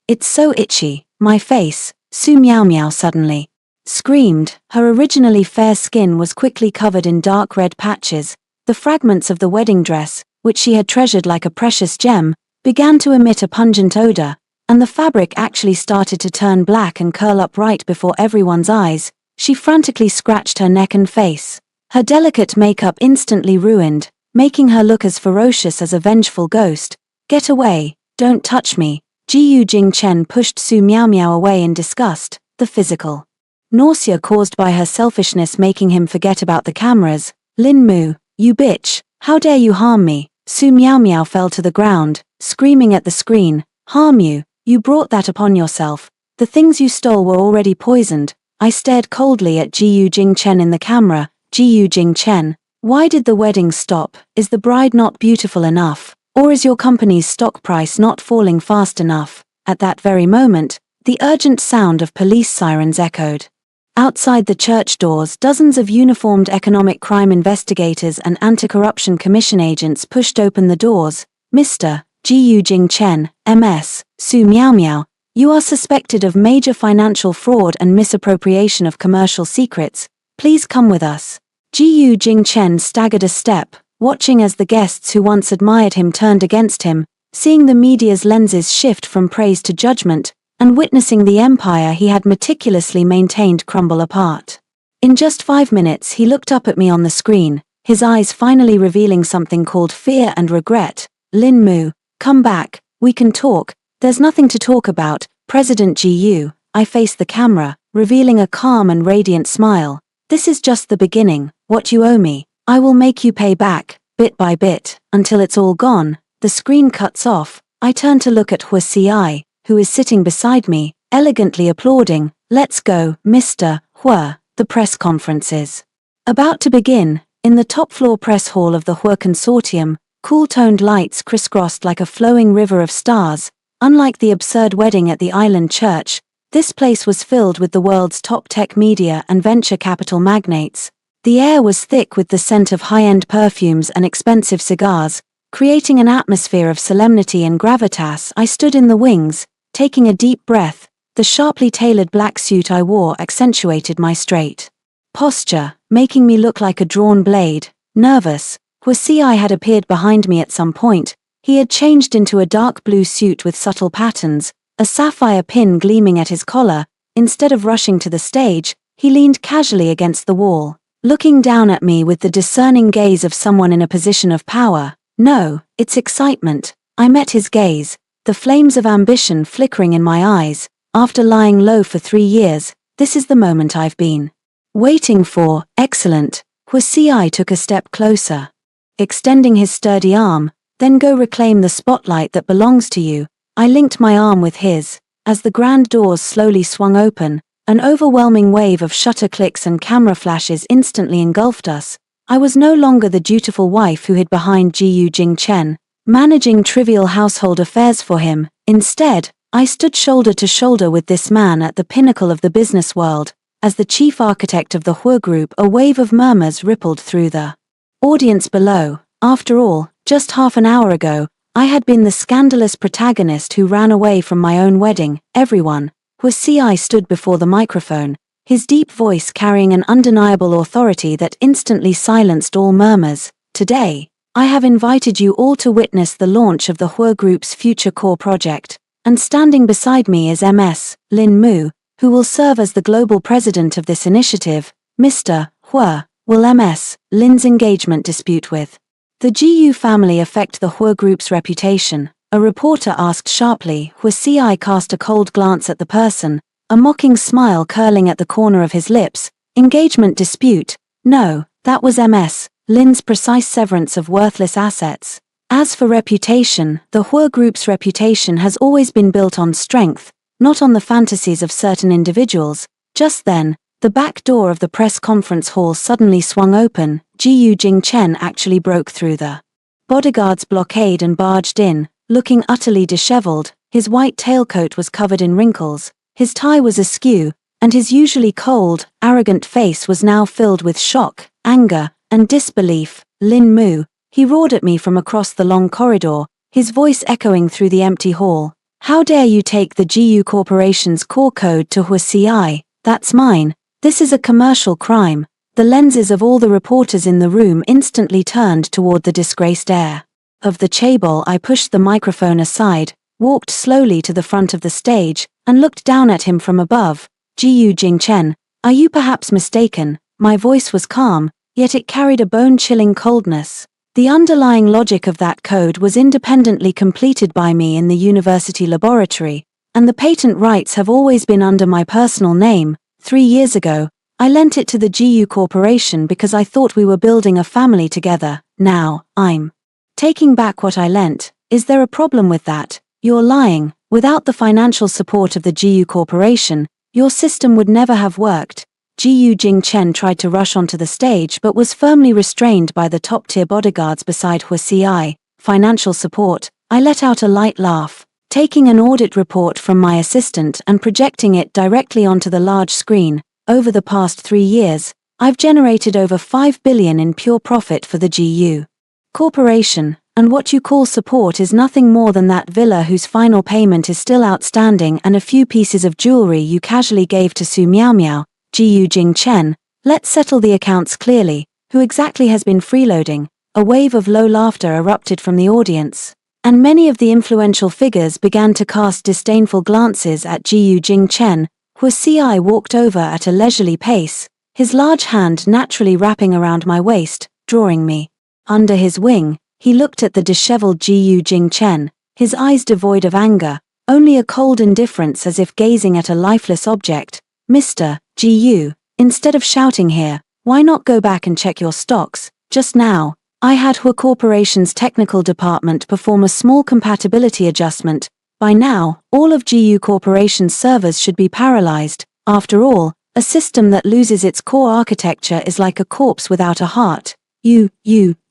it's so itchy. My face, Su Miao Miao suddenly screamed. Her originally fair skin was quickly covered in dark red patches. The fragments of the wedding dress, which she had treasured like a precious gem, began to emit a pungent odor, and the fabric actually started to turn black and curl up right before everyone's eyes. She frantically scratched her neck and face, her delicate makeup instantly ruined, making her look as ferocious as a vengeful ghost. Get away, don't touch me. Ji Jingchen pushed Su Miao Miao away in disgust, the physical nausea caused by her selfishness making him forget about the cameras. Lin Mu, you bitch, how dare you harm me? Su Miao Miao fell to the ground, screaming at the screen. Harm you? You brought that upon yourself. The things you stole were already poisoned. I stared coldly at Ji Jingchen in the camera. Ji Jingchen, why did the wedding stop? Is the bride not beautiful enough? Or is your company's stock price not falling fast enough? At that very moment, the urgent sound of police sirens echoed Outside the church doors, dozens of uniformed economic crime investigators and anti-corruption commission agents pushed open the doors. Mr. Jiyu Jingchen, MS, Su Miao Miao, you are suspected of major financial fraud and misappropriation of commercial secrets. Please come with us. Jiyu Jingchen staggered a step, watching as the guests who once admired him turned against him, seeing the media's lenses shift from praise to judgment, and witnessing the empire he had meticulously maintained crumble apart. In just 5 minutes he looked up at me on the screen, his eyes finally revealing something called fear and regret. Lin Mu, come back, we can talk. There's nothing to talk about, President Jiyu. I faced the camera, revealing a calm and radiant smile. This is just the beginning. What you owe me, I will make you pay back, bit by bit, until it's all gone. The screen cuts off. I turn to look at Huasi, who is sitting beside me, elegantly applauding. Let's go, Mr. Hua. The press conference is about to begin. In the top-floor press hall of the Hua Consortium, cool-toned lights crisscrossed like a flowing river of stars. Unlike the absurd wedding at the island church, this place was filled with the world's top tech media and venture capital magnates. The air was thick with the scent of high-end perfumes and expensive cigars, creating an atmosphere of solemnity and gravitas. I stood in the wings, taking a deep breath. The sharply tailored black suit I wore accentuated my straight posture, making me look like a drawn blade. Nervous, Huasi had appeared behind me at some point. He had changed into a dark blue suit with subtle patterns, a sapphire pin gleaming at his collar. Instead of rushing to the stage, he leaned casually against the wall, looking down at me with the discerning gaze of someone in a position of power. No, it's excitement. I met his gaze, the flames of ambition flickering in my eyes. After lying low for 3 years, this is the moment I've been waiting for. Excellent. Huasi took a step closer, extending his sturdy arm. Then go reclaim the spotlight that belongs to you. I linked my arm with his. As the grand doors slowly swung open, an overwhelming wave of shutter clicks and camera flashes instantly engulfed us. I was no longer the dutiful wife who hid behind Jiyu Jingchen, managing trivial household affairs for him. Instead, I stood shoulder to shoulder with this man at the pinnacle of the business world. As the chief architect of the Hua Group, a wave of murmurs rippled through the audience below. After all, just half an hour ago, I had been the scandalous protagonist who ran away from my own wedding. Everyone. Huasi stood before the microphone, his deep voice carrying an undeniable authority that instantly silenced all murmurs. Today, I have invited you all to witness the launch of the Hua Group's future core project, and standing beside me is MS. Lin Mu, who will serve as the global president of this initiative. Mr. Hua, will MS. Lin's engagement dispute with the Jiyu family affect the Hua Group's reputation? A reporter asked sharply. Huasi cast a cold glance at the person, a mocking smile curling at the corner of his lips. Engagement dispute? No, that was MS. Lin's precise severance of worthless assets. As for reputation, the Hua Group's reputation has always been built on strength, not on the fantasies of certain individuals. Just then, the back door of the press conference hall suddenly swung open. Jiyu Jingchen actually broke through the bodyguard's blockade and barged in, looking utterly disheveled. His white tailcoat was covered in wrinkles, his tie was askew, and his usually cold, arrogant face was now filled with shock, anger, and disbelief. Lin Mu, he roared at me from across the long corridor, his voice echoing through the empty hall. How dare you take the Jiyu Corporation's core code to Huasi? That's mine. This is a commercial crime. The lenses of all the reporters in the room instantly turned toward the disgraced heir of the chaebol. I pushed the microphone aside, walked slowly to the front of the stage, and looked down at him from above. Jiyu Jingchen, are you perhaps mistaken? My voice was calm, yet it carried a bone-chilling coldness. The underlying logic of that code was independently completed by me in the university laboratory, and the patent rights have always been under my personal name. 3 years ago, I lent it to the Jiyu Corporation because I thought we were building a family together. Now, I'm taking back what I lent. Is there a problem with that? You're lying. Without the financial support of the Jiyu Corporation, your system would never have worked. Jiyu Jingchen tried to rush onto the stage but was firmly restrained by the top-tier bodyguards beside Huasi. Financial support? I let out a light laugh, taking an audit report from my assistant and projecting it directly onto the large screen. Over the past 3 years, I've generated over 5 billion in pure profit for the GU Corporation, and what you call support is nothing more than that villa whose final payment is still outstanding and a few pieces of jewelry you casually gave to Su Miao Miao, Gu Jingchen. Let's settle the accounts clearly. Who exactly has been freeloading? A wave of low laughter erupted from the audience, and many of the influential figures began to cast disdainful glances at Gu Jingchen. Hu Ci walked over at a leisurely pace, his large hand naturally wrapping around my waist, drawing me under his wing. He looked at the disheveled Gu Jingchen, his eyes devoid of anger, only a cold indifference as if gazing at a lifeless object. Mr. Gu, instead of shouting here, why not go back and check your stocks? Just now, I had Hu Corporation's technical department perform a small compatibility adjustment. By now, all of GU Corporation's servers should be paralyzed. After all, a system that loses its core architecture is like a corpse without a heart. Gu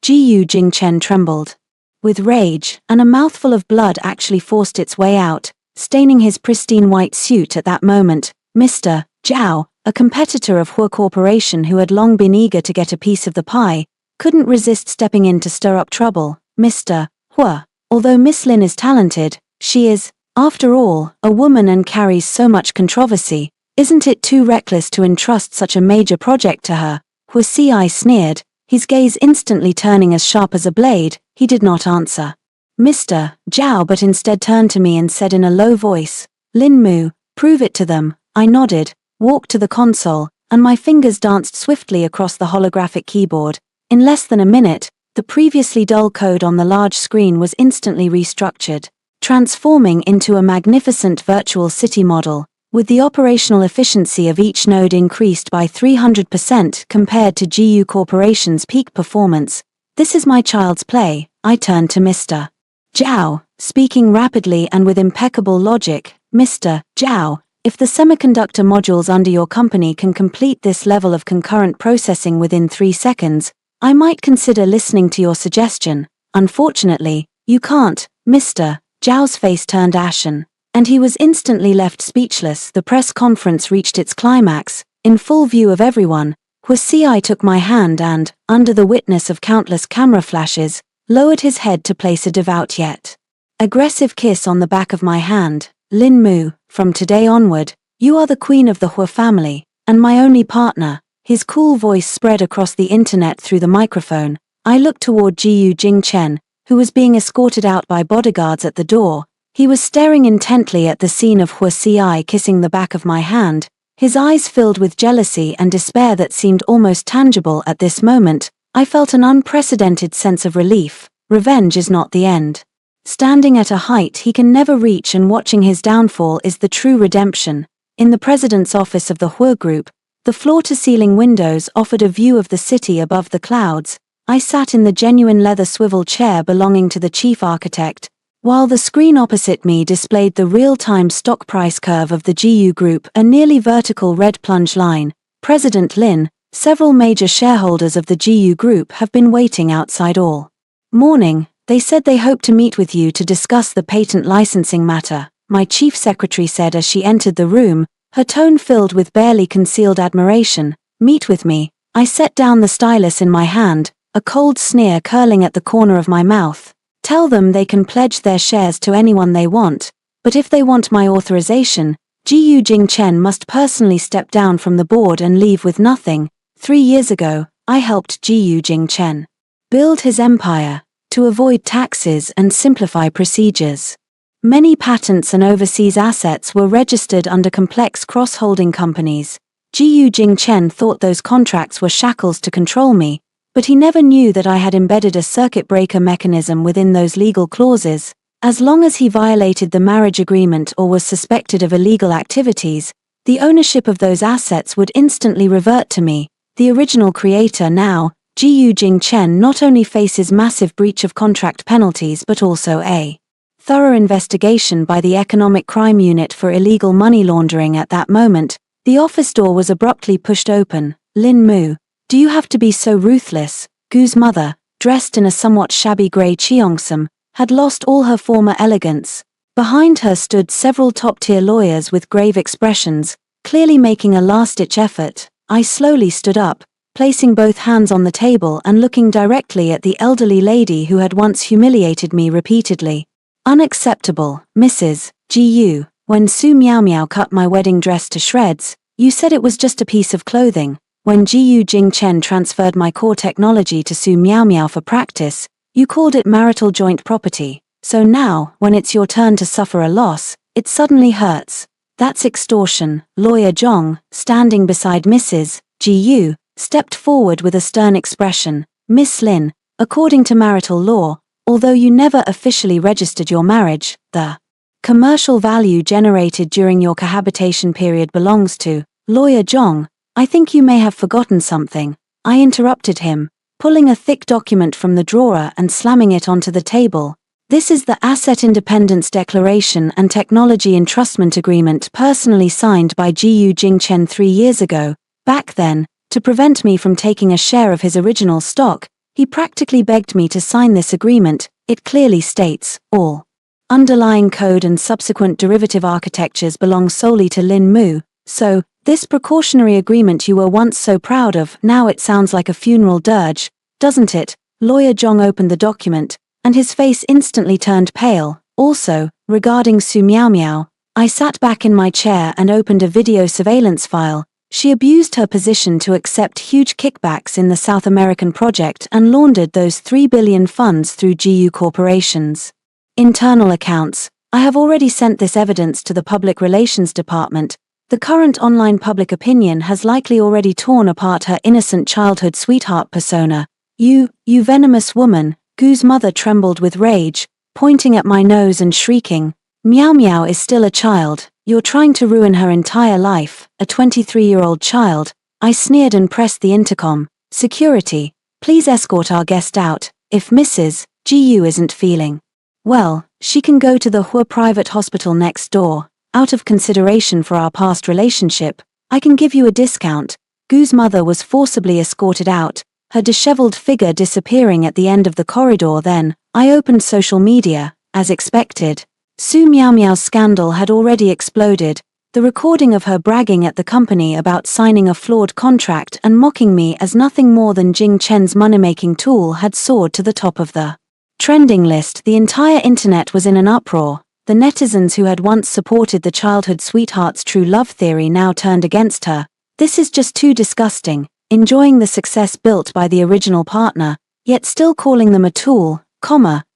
Jingchen trembled with rage, and a mouthful of blood actually forced its way out, staining his pristine white suit at that moment. Mr. Zhao, a competitor of Hu Corporation who had long been eager to get a piece of the pie, couldn't resist stepping in to stir up trouble. Mr. Hu, although Miss Lin is talented, she is, after all, a woman and carries so much controversy. Isn't it too reckless to entrust such a major project to her? Hu Ci sneered, his gaze instantly turning as sharp as a blade. He did not answer Mr. Zhao but instead turned to me and said in a low voice, Lin Mu, prove it to them. I nodded, walked to the console, and my fingers danced swiftly across the holographic keyboard. In less than a minute, the previously dull code on the large screen was instantly restructured, transforming into a magnificent virtual city model, with the operational efficiency of each node increased by 300% compared to GU Corporation's peak performance. This is my child's play. I turned to Mr. Zhao, speaking rapidly and with impeccable logic. Mr. Zhao, if the semiconductor modules under your company can complete this level of concurrent processing within 3 seconds, I might consider listening to your suggestion. Unfortunately, you can't. Mr. Zhao's face turned ashen, and he was instantly left speechless. The press conference reached its climax, in full view of everyone. Hu Ci took my hand and, under the witness of countless camera flashes, lowered his head to place a devout yet aggressive kiss on the back of my hand. Lin Mu, from today onward, you are the queen of the Hu family, and my only partner. His cool voice spread across the internet through the microphone. I looked toward Gu Jingchen, who was being escorted out by bodyguards at the door. He was staring intently at the scene of Hu Ci kissing the back of my hand, his eyes filled with jealousy and despair that seemed almost tangible at this moment. I felt an unprecedented sense of relief. Revenge is not the end. Standing at a height he can never reach and watching his downfall is the true redemption. In the president's office of the Hu Group, the floor-to-ceiling windows offered a view of the city above the clouds. I sat in the genuine leather swivel chair belonging to the chief architect, while the screen opposite me displayed the real-time stock price curve of the GU Group, a nearly vertical red plunge line. President Lin, several major shareholders of the GU Group have been waiting outside all morning. They said they hope to meet with you to discuss the patent licensing matter, my chief secretary said as she entered the room, her tone filled with barely concealed admiration. Meet with me. I set down the stylus in my hand, a cold sneer curling at the corner of my mouth. Tell them they can pledge their shares to anyone they want, but if they want my authorization, Gu Jingchen must personally step down from the board and leave with nothing. 3 years ago, I helped Gu Jingchen build his empire, to avoid taxes and simplify procedures. Many patents and overseas assets were registered under complex cross-holding companies. Gu Jingchen thought those contracts were shackles to control me, but he never knew that I had embedded a circuit breaker mechanism within those legal clauses. As long as he violated the marriage agreement or was suspected of illegal activities, the ownership of those assets would instantly revert to me, the original creator. Now, Gu Jingchen not only faces massive breach of contract penalties but also a thorough investigation by the Economic Crime Unit for illegal money laundering. At that moment, the office door was abruptly pushed open. Lin Mu, do you have to be so ruthless? Gu's mother, dressed in a somewhat shabby grey cheongsam, had lost all her former elegance. Behind her stood several top-tier lawyers with grave expressions. Clearly making a last-ditch effort, I slowly stood up, placing both hands on the table and looking directly at the elderly lady who had once humiliated me repeatedly. Unacceptable, Mrs. Gu. When Su Miao Miao cut my wedding dress to shreds, you said it was just a piece of clothing. When Gu Jingchen transferred my core technology to Su Miao Miao for practice, you called it marital joint property. So now, when it's your turn to suffer a loss, it suddenly hurts. That's extortion. Lawyer Zhong, standing beside Mrs. Gu, stepped forward with a stern expression. Miss Lin, according to marital law, although you never officially registered your marriage, the commercial value generated during your cohabitation period belongs to Lawyer Zhong. I think you may have forgotten something. I interrupted him, pulling a thick document from the drawer and slamming it onto the table. This is the Asset Independence Declaration and Technology Entrustment Agreement personally signed by Gu Jingchen 3 years ago. Back then, to prevent me from taking a share of his original stock, he practically begged me to sign this agreement. It clearly states, all underlying code and subsequent derivative architectures belong solely to Lin Mu, so, this precautionary agreement you were once so proud of, now it sounds like a funeral dirge, doesn't it? Lawyer Zhong opened the document, and his face instantly turned pale. Also, regarding Su Miao Miao, I sat back in my chair and opened a video surveillance file. She abused her position to accept huge kickbacks in the South American project and laundered those 3 billion funds through GU corporations. Internal accounts. I have already sent this evidence to the Public Relations Department. The current online public opinion has likely already torn apart her innocent childhood sweetheart persona. You venomous woman. Gu's mother trembled with rage, pointing at my nose and shrieking, Miao Miao is still a child, you're trying to ruin her entire life, a 23-year-old child. I sneered and pressed the intercom. Security, please escort our guest out. If Mrs. Gu isn't feeling well, she can go to the Hua private hospital next door. Out of consideration for our past relationship, I can give you a discount. Gu's mother was forcibly escorted out, her disheveled figure disappearing at the end of the corridor. Then, I opened social media, as expected. Su Miao Miao's scandal had already exploded. The recording of her bragging at the company about signing a flawed contract and mocking me as nothing more than Jing Chen's money-making tool had soared to the top of the trending list. The entire internet was in an uproar. The netizens who had once supported the childhood sweetheart's true love theory now turned against her. This is just too disgusting. Enjoying the success built by the original partner, yet still calling them a tool,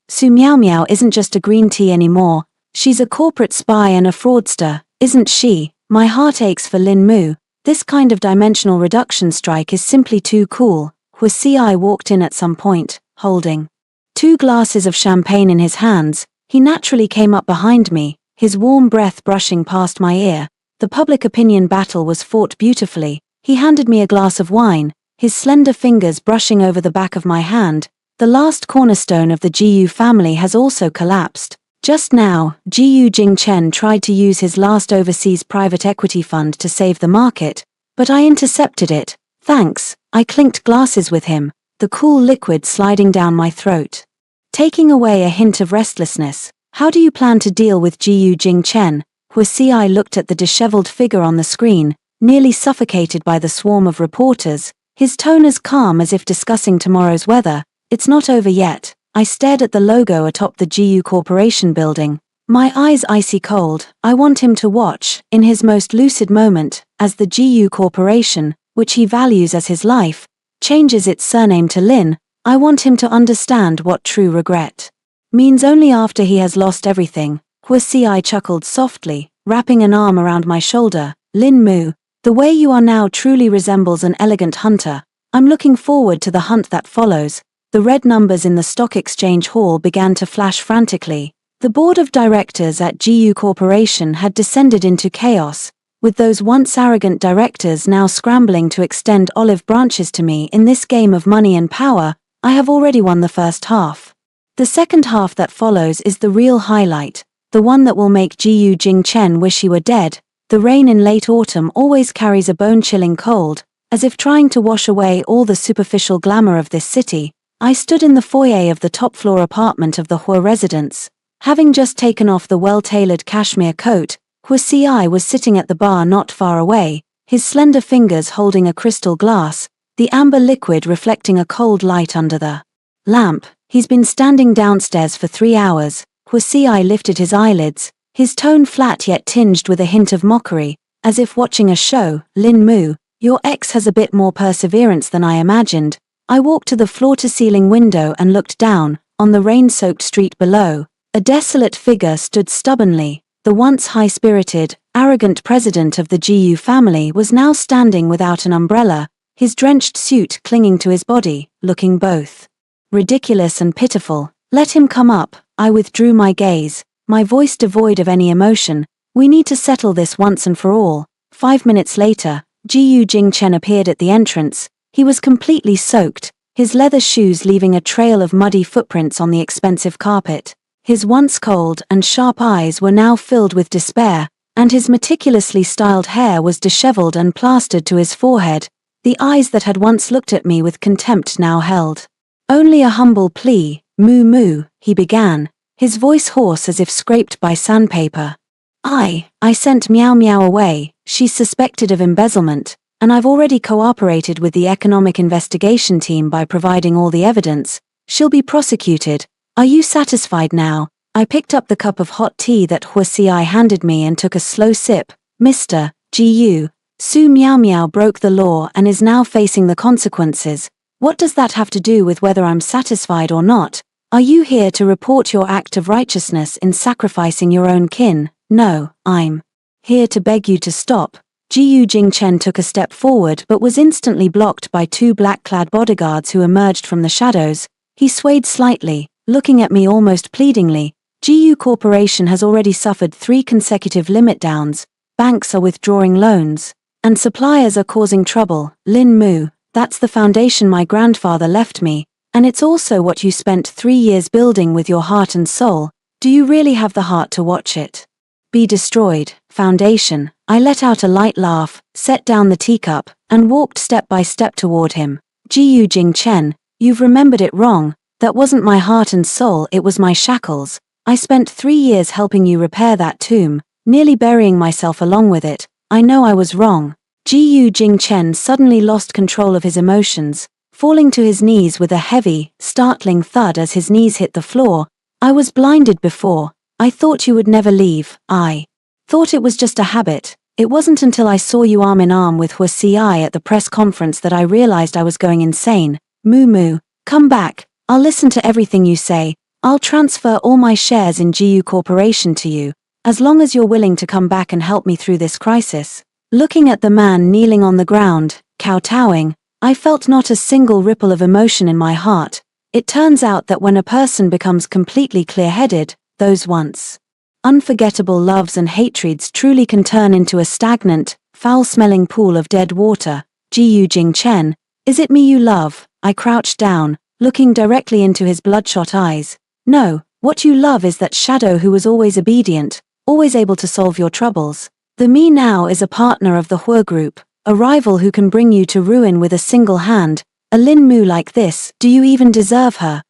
Su Miao Miao isn't just a green tea anymore, she's a corporate spy and a fraudster, isn't she? My heart aches for Lin Mu. This kind of dimensional reduction strike is simply too cool. Hua Ci walked in at some point, holding 2 glasses of champagne in his hands. He naturally came up behind me, his warm breath brushing past my ear. The public opinion battle was fought beautifully. He handed me a glass of wine, his slender fingers brushing over the back of my hand. The last cornerstone of the Gu family has also collapsed. Just now, Gu Jingchen tried to use his last overseas private equity fund to save the market, but I intercepted it. Thanks. I clinked glasses with him, the cool liquid sliding down my throat, taking away a hint of restlessness. How do you plan to deal with Gu Jingchen? Hua Ci looked at the disheveled figure on the screen, nearly suffocated by the swarm of reporters, his tone as calm as if discussing tomorrow's weather. It's not over yet. I stared at the logo atop the GU Corporation building, my eyes icy cold. I want him to watch, in his most lucid moment, as the GU Corporation, which he values as his life, changes its surname to Lin. I want him to understand what true regret means only after he has lost everything. Hua Ci chuckled softly, wrapping an arm around my shoulder. Lin Mu, the way you are now truly resembles an elegant hunter. I'm looking forward to the hunt that follows. The red numbers in the stock exchange hall began to flash frantically. The board of directors at GU Corporation had descended into chaos, with those once arrogant directors now scrambling to extend olive branches to me. In this game of money and power, I have already won the first half. The second half that follows is the real highlight, the one that will make Gu Jingchen wish he were dead. The rain in late autumn always carries a bone-chilling cold, as if trying to wash away all the superficial glamour of this city. I stood in the foyer of the top-floor apartment of the Hua residence. Having just taken off the well-tailored cashmere coat, Huasi was sitting at the bar not far away, his slender fingers holding a crystal glass, the amber liquid reflecting a cold light under the lamp. He's been standing downstairs for 3 hours. Huasi lifted his eyelids, his tone flat yet tinged with a hint of mockery, as if watching a show. Lin Mu, your ex has a bit more perseverance than I imagined. I walked to the floor-to-ceiling window and looked down. On the rain-soaked street below, a desolate figure stood stubbornly. The once high-spirited, arrogant president of the GU family was now standing without an umbrella, his drenched suit clinging to his body, looking both ridiculous and pitiful. Let him come up. I withdrew my gaze, my voice devoid of any emotion. We need to settle this once and for all. 5 minutes later, Gu Jingchen appeared at the entrance. He was completely soaked, his leather shoes leaving a trail of muddy footprints on the expensive carpet. His once cold and sharp eyes were now filled with despair, and his meticulously styled hair was disheveled and plastered to his forehead. The eyes that had once looked at me with contempt now held only a humble plea. Moo moo, he began, his voice hoarse as if scraped by sandpaper. I sent Meow Meow away. She's suspected of embezzlement, and I've already cooperated with the economic investigation team by providing all the evidence. She'll be prosecuted. Are you satisfied now? I picked up the cup of hot tea that Huasi handed me and took a slow sip. Mr. Gu, Su Meow Meow broke the law and is now facing the consequences. What does that have to do with whether I'm satisfied or not? Are you here to report your act of righteousness in sacrificing your own kin? No, I'm here to beg you to stop. Gu Jingchen took a step forward but was instantly blocked by 2 black-clad bodyguards who emerged from the shadows. He swayed slightly, looking at me almost pleadingly. GU Corporation has already suffered 3 consecutive limit downs, banks are withdrawing loans, and suppliers are causing trouble. Lin Mu, that's the foundation my grandfather left me, and it's also what you spent 3 years building with your heart and soul. Do you really have the heart to watch it be destroyed? Foundation. I let out a light laugh, set down the teacup, and walked step by step toward him. Gu Jingchen, you've remembered it wrong. That wasn't my heart and soul, it was my shackles. I spent 3 years helping you repair that tomb, nearly burying myself along with it. I know I was wrong. Gu Jingchen suddenly lost control of his emotions, falling to his knees with a heavy, startling thud as his knees hit the floor. I was blinded before. I thought you would never leave. I thought it was just a habit. It wasn't until I saw you arm in arm with Huasi at the press conference that I realized I was going insane. Moo moo, come back. I'll listen to everything you say. I'll transfer all my shares in GU Corporation to you, as long as you're willing to come back and help me through this crisis. Looking at the man kneeling on the ground, kowtowing, I felt not a single ripple of emotion in my heart. It turns out that when a person becomes completely clear-headed, those once unforgettable loves and hatreds truly can turn into a stagnant, foul-smelling pool of dead water. Gu Jingchen, is it me you love? I crouched down, looking directly into his bloodshot eyes. No, what you love is that shadow who was always obedient, always able to solve your troubles. The me now is a partner of the Hue group, a rival who can bring you to ruin with a single hand. A Lin Mu like this, do you even deserve her?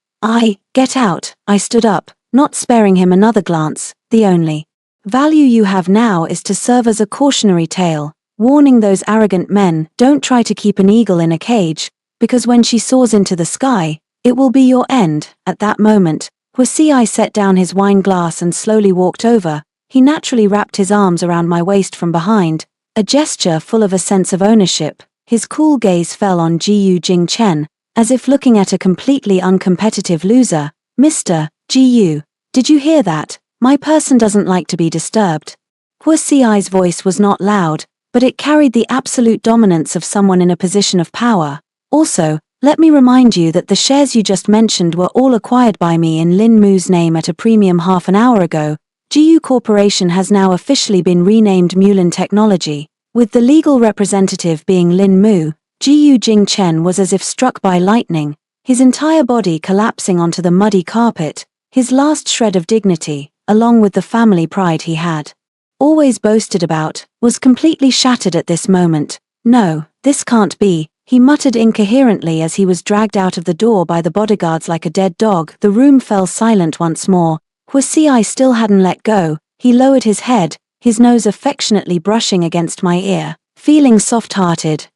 Get out. I stood up, not sparing him another glance. The only value you have now is to serve as a cautionary tale, warning those arrogant men, don't try to keep an eagle in a cage, because when she soars into the sky, it will be your end. At that moment, Huasi set down his wine glass and slowly walked over. He naturally wrapped his arms around my waist from behind, a gesture full of a sense of ownership. His cool gaze fell on Gu Jingchen, as if looking at a completely uncompetitive loser. Mr. Gu, did you hear that? My person doesn't like to be disturbed. Huasi's voice was not loud, but it carried the absolute dominance of someone in a position of power. Also, let me remind you that the shares you just mentioned were all acquired by me in Lin Mu's name at a premium half an hour ago. GU Corporation has now officially been renamed Mulin Technology. With the legal representative being Lin Mu, Gu Jingchen was as if struck by lightning, his entire body collapsing onto the muddy carpet. His last shred of dignity, along with the family pride he had always boasted about, was completely shattered at this moment. No, this can't be, he muttered incoherently as he was dragged out of the door by the bodyguards like a dead dog. The room fell silent once more. Huasi still hadn't let go. He lowered his head, his nose affectionately brushing against my ear. Feeling soft-hearted,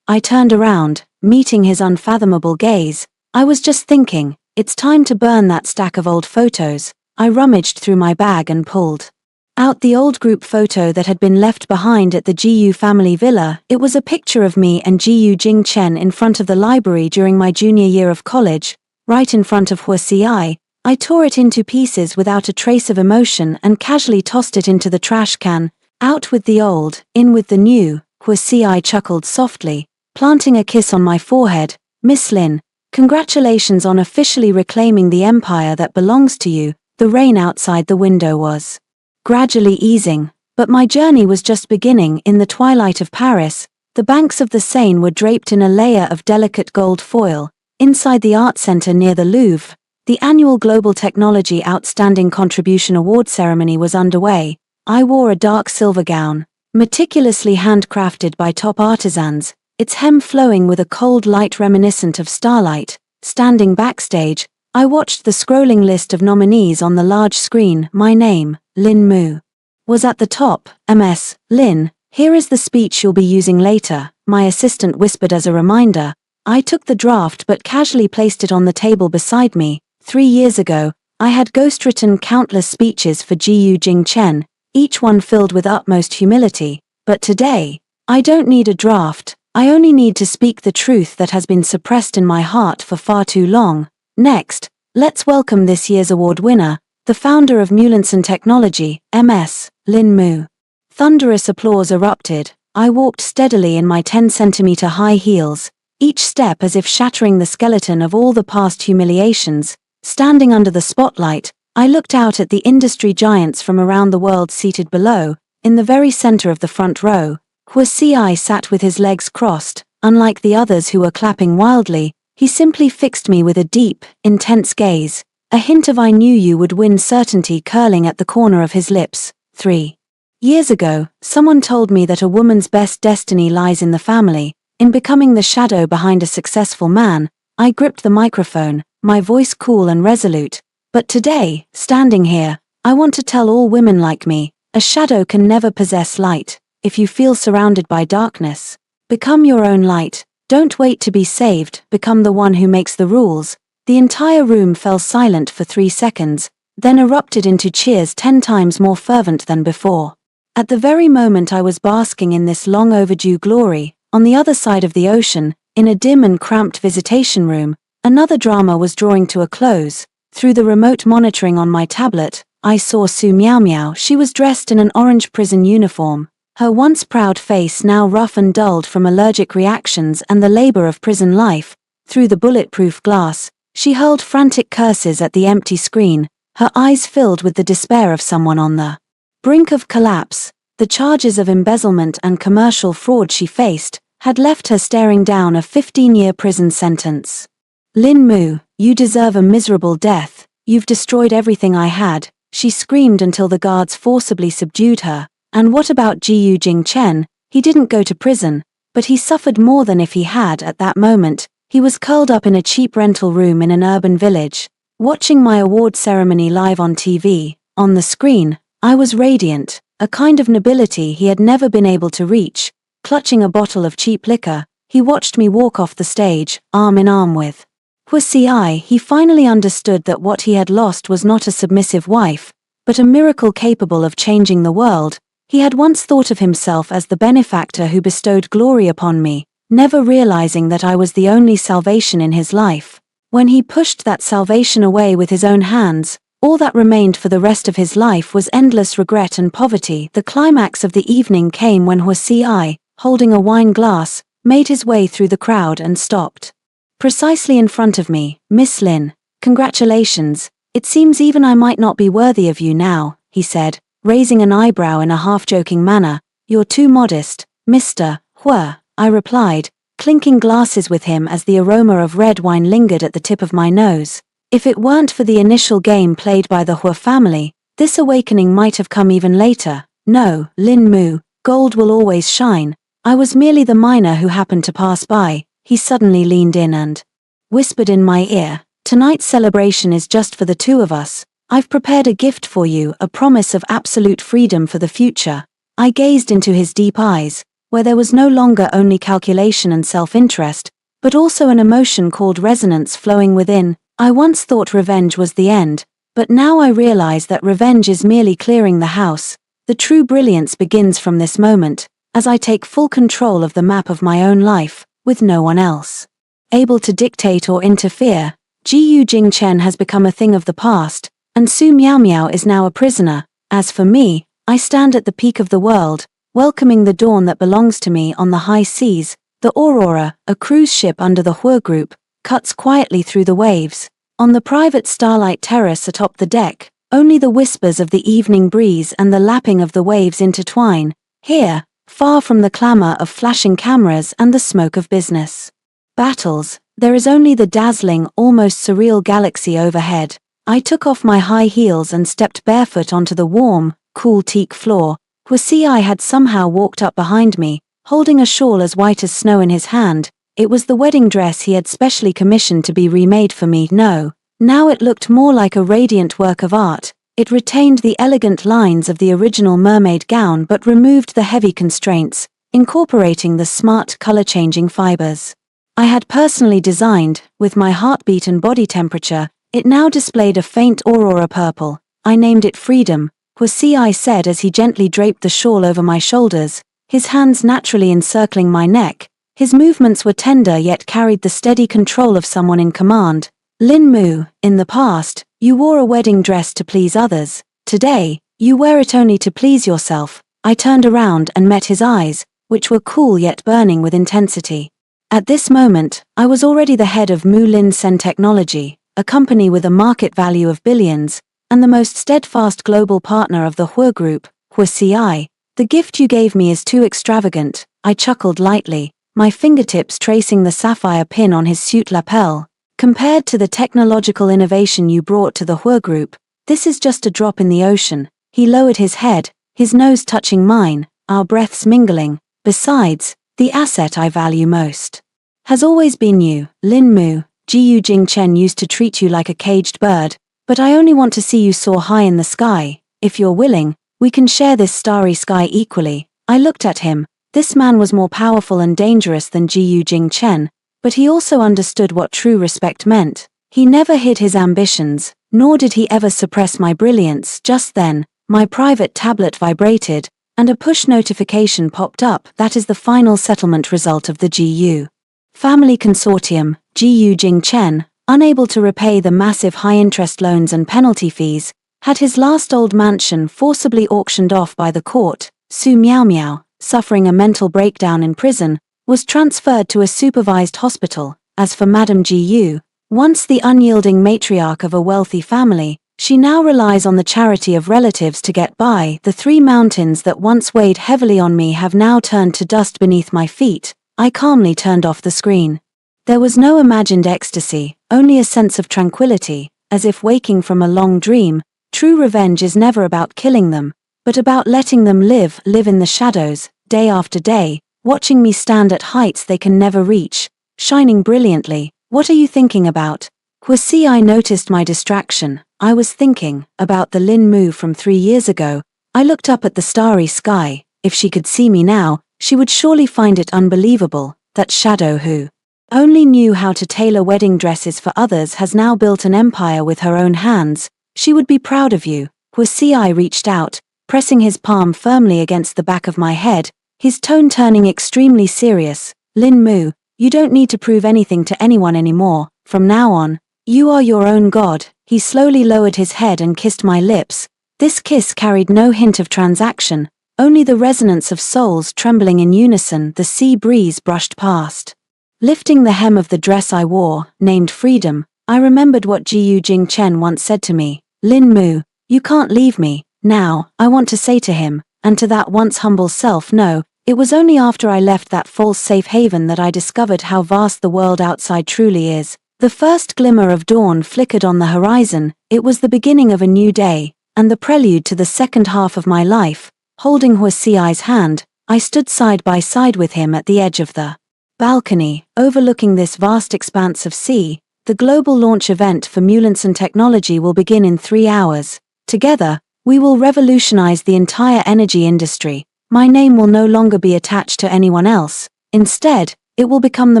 I turned around, meeting his unfathomable gaze. I was just thinking, it's time to burn that stack of old photos. I rummaged through my bag and pulled out the old group photo that had been left behind at the Gu family villa. It was a picture of me and Gu Jingchen in front of the library during my junior year of college, right in front of Huasi. I tore it into pieces without a trace of emotion and casually tossed it into the trash can. Out with the old, in with the new. Huasi chuckled softly, planting a kiss on my forehead. Miss Lin, congratulations on officially reclaiming the empire that belongs to you. The rain outside the window was gradually easing, but my journey was just beginning. In the twilight of Paris, the banks of the Seine were draped in a layer of delicate gold foil. Inside the art center near the Louvre, the annual Global Technology Outstanding Contribution Award ceremony was underway. I wore a dark silver gown, meticulously handcrafted by top artisans, its hem flowing with a cold light reminiscent of starlight. Standing backstage, I watched the scrolling list of nominees on the large screen. My name, Lin Mu, was at the top. MS, Lin, here is the speech you'll be using later, my assistant whispered as a reminder. I took the draft but casually placed it on the table beside me. 3 years ago, I had ghostwritten countless speeches for Gu Jingchen, each one filled with utmost humility. But today, I don't need a draft, I only need to speak the truth that has been suppressed in my heart for far too long. Next, let's welcome this year's award winner, the founder of Mulinson Technology, MS, Lin Mu. Thunderous applause erupted. I walked steadily in my 10-centimeter high heels, each step as if shattering the skeleton of all the past humiliations. Standing under the spotlight, I looked out at the industry giants from around the world seated below. In the very center of the front row, Huasi sat with his legs crossed. Unlike the others who were clapping wildly, he simply fixed me with a deep, intense gaze, a hint of "I knew you would win" certainty curling at the corner of his lips. 3 years ago, someone told me that a woman's best destiny lies in the family, in becoming the shadow behind a successful man. I gripped the microphone, my voice cool and resolute. But today, standing here, I want to tell all women like me, a shadow can never possess light. If you feel surrounded by darkness, become your own light. Don't wait to be saved, become the one who makes the rules. The entire room fell silent for 3 seconds, then erupted into cheers 10 times more fervent than before. At the very moment I was basking in this long overdue glory, on the other side of the ocean, in a dim and cramped visitation room, another drama was drawing to a close. Through the remote monitoring on my tablet, I saw Su Miao Miao. She was dressed in an orange prison uniform, her once proud face now rough and dulled from allergic reactions and the labor of prison life. Through the bulletproof glass, she hurled frantic curses at the empty screen, her eyes filled with the despair of someone on the brink of collapse. The charges of embezzlement and commercial fraud she faced had left her staring down a 15-year prison sentence. Lin Mu, you deserve a miserable death. You've destroyed everything I had, she screamed until the guards forcibly subdued her. And what about Gu Jingchen? He didn't go to prison, but he suffered more than if he had. At that moment, he was curled up in a cheap rental room in an urban village, watching my award ceremony live on TV. On the screen, I was radiant, a kind of nobility he had never been able to reach. Clutching a bottle of cheap liquor, he watched me walk off the stage, arm in arm with Huasi. He finally understood that what he had lost was not a submissive wife, but a miracle capable of changing the world. He had once thought of himself as the benefactor who bestowed glory upon me, never realizing that I was the only salvation in his life. When he pushed that salvation away with his own hands, all that remained for the rest of his life was endless regret and poverty. The climax of the evening came when Huasi, holding a wine glass, made his way through the crowd and stopped precisely in front of me. Miss Lin, congratulations. It seems even I might not be worthy of you now, he said, raising an eyebrow in a half-joking manner. You're too modest, Mr. Hua, I replied, clinking glasses with him as the aroma of red wine lingered at the tip of my nose. If it weren't for the initial game played by the Hua family, this awakening might have come even later. No, Lin Mu, gold will always shine. I was merely the miner who happened to pass by. He suddenly leaned in and whispered in my ear, tonight's celebration is just for the two of us. I've prepared a gift for you, a promise of absolute freedom for the future. I gazed into his deep eyes, where there was no longer only calculation and self-interest, but also an emotion called resonance flowing within. I once thought revenge was the end, but now I realize that revenge is merely clearing the house. The true brilliance begins from this moment, as I take full control of the map of my own life, with no one else able to dictate or interfere. Jiyu Jingchen has become a thing of the past, and Su Miao Miao is now a prisoner. As for me, I stand at the peak of the world, welcoming the dawn that belongs to me on the high seas. The Aurora, a cruise ship under the Hue Group, cuts quietly through the waves. On the private starlight terrace atop the deck, only the whispers of the evening breeze and the lapping of the waves intertwine. Here, far from the clamor of flashing cameras and the smoke of business battles, there is only the dazzling, almost surreal galaxy overhead. I took off my high heels and stepped barefoot onto the warm, cool teak floor. Huasi had somehow walked up behind me, holding a shawl as white as snow in his hand. It was the wedding dress he had specially commissioned to be remade for me. No, now it looked more like a radiant work of art. It retained the elegant lines of the original mermaid gown but removed the heavy constraints, incorporating the smart color-changing fibers I had personally designed. With my heartbeat and body temperature, it now displayed a faint aurora purple. I named it Freedom, Huasi said as he gently draped the shawl over my shoulders, his hands naturally encircling my neck. His movements were tender yet carried the steady control of someone in command. Lin Mu, in the past, you wore a wedding dress to please others. Today, you wear it only to please yourself. I turned around and met his eyes, which were cool yet burning with intensity. At this moment, I was already the head of Mu Lin Sen Technology, a company with a market value of billions, and the most steadfast global partner of the Hue Group. Huasi, the gift you gave me is too extravagant. I chuckled lightly, my fingertips tracing the sapphire pin on his suit lapel. Compared to the technological innovation you brought to the Hue Group, this is just a drop in the ocean. He lowered his head, his nose touching mine, our breaths mingling. Besides, the asset I value most has always been you, Lin Mu. Jiyu Jingchen used to treat you like a caged bird, but I only want to see you soar high in the sky. If you're willing, we can share this starry sky equally. I looked at him. This man was more powerful and dangerous than Jiyu Jingchen, but he also understood what true respect meant. He never hid his ambitions, nor did he ever suppress my brilliance. Just then, my private tablet vibrated, and a push notification popped up. That is the final settlement result of the GU Family Consortium. Jiyu Jingchen, unable to repay the massive high-interest loans and penalty fees, had his last old mansion forcibly auctioned off by the court. Su Miao Miao, suffering a mental breakdown in prison, was transferred to a supervised hospital. As for Madame Jiyu, once the unyielding matriarch of a wealthy family, she now relies on the charity of relatives to get by. The 3 mountains that once weighed heavily on me have now turned to dust beneath my feet. I calmly turned off the screen. There was no imagined ecstasy, only a sense of tranquility, as if waking from a long dream. True revenge is never about killing them, but about letting them live in the shadows, day after day, watching me stand at heights they can never reach, shining brilliantly. What are you thinking about? Huasi noticed my distraction. I was thinking about the Lin Mu from 3 years ago. I looked up at the starry sky. If she could see me now, she would surely find it unbelievable. That shadow who only knew how to tailor wedding dresses for others has now built an empire with her own hands. She would be proud of you. Huasi reached out, pressing his palm firmly against the back of my head, his tone turning extremely serious. Lin Mu, you don't need to prove anything to anyone anymore. From now on, you are your own god. He slowly lowered his head and kissed my lips. This kiss carried no hint of transaction, only the resonance of souls trembling in unison. The sea breeze brushed past, lifting the hem of the dress I wore, named Freedom. I remembered what Jiyu Jingchen once said to me. Lin Mu, you can't leave me. Now, I want to say to him, and to that once humble self, no. It was only after I left that false safe haven that I discovered how vast the world outside truly is. The first glimmer of dawn flickered on the horizon. It was the beginning of a new day, and the prelude to the second half of my life. Holding Huasi's hand, I stood side by side with him at the edge of the balcony, overlooking this vast expanse of sea. The global launch event for Mulanson technology will begin in 3 hours. Together, we will revolutionize the entire energy industry. My name will no longer be attached to anyone else. Instead, it will become the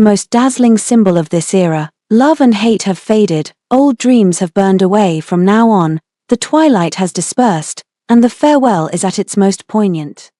most dazzling symbol of this era. Love and hate have faded, old dreams have burned away. From now on, the twilight has dispersed, and the farewell is at its most poignant.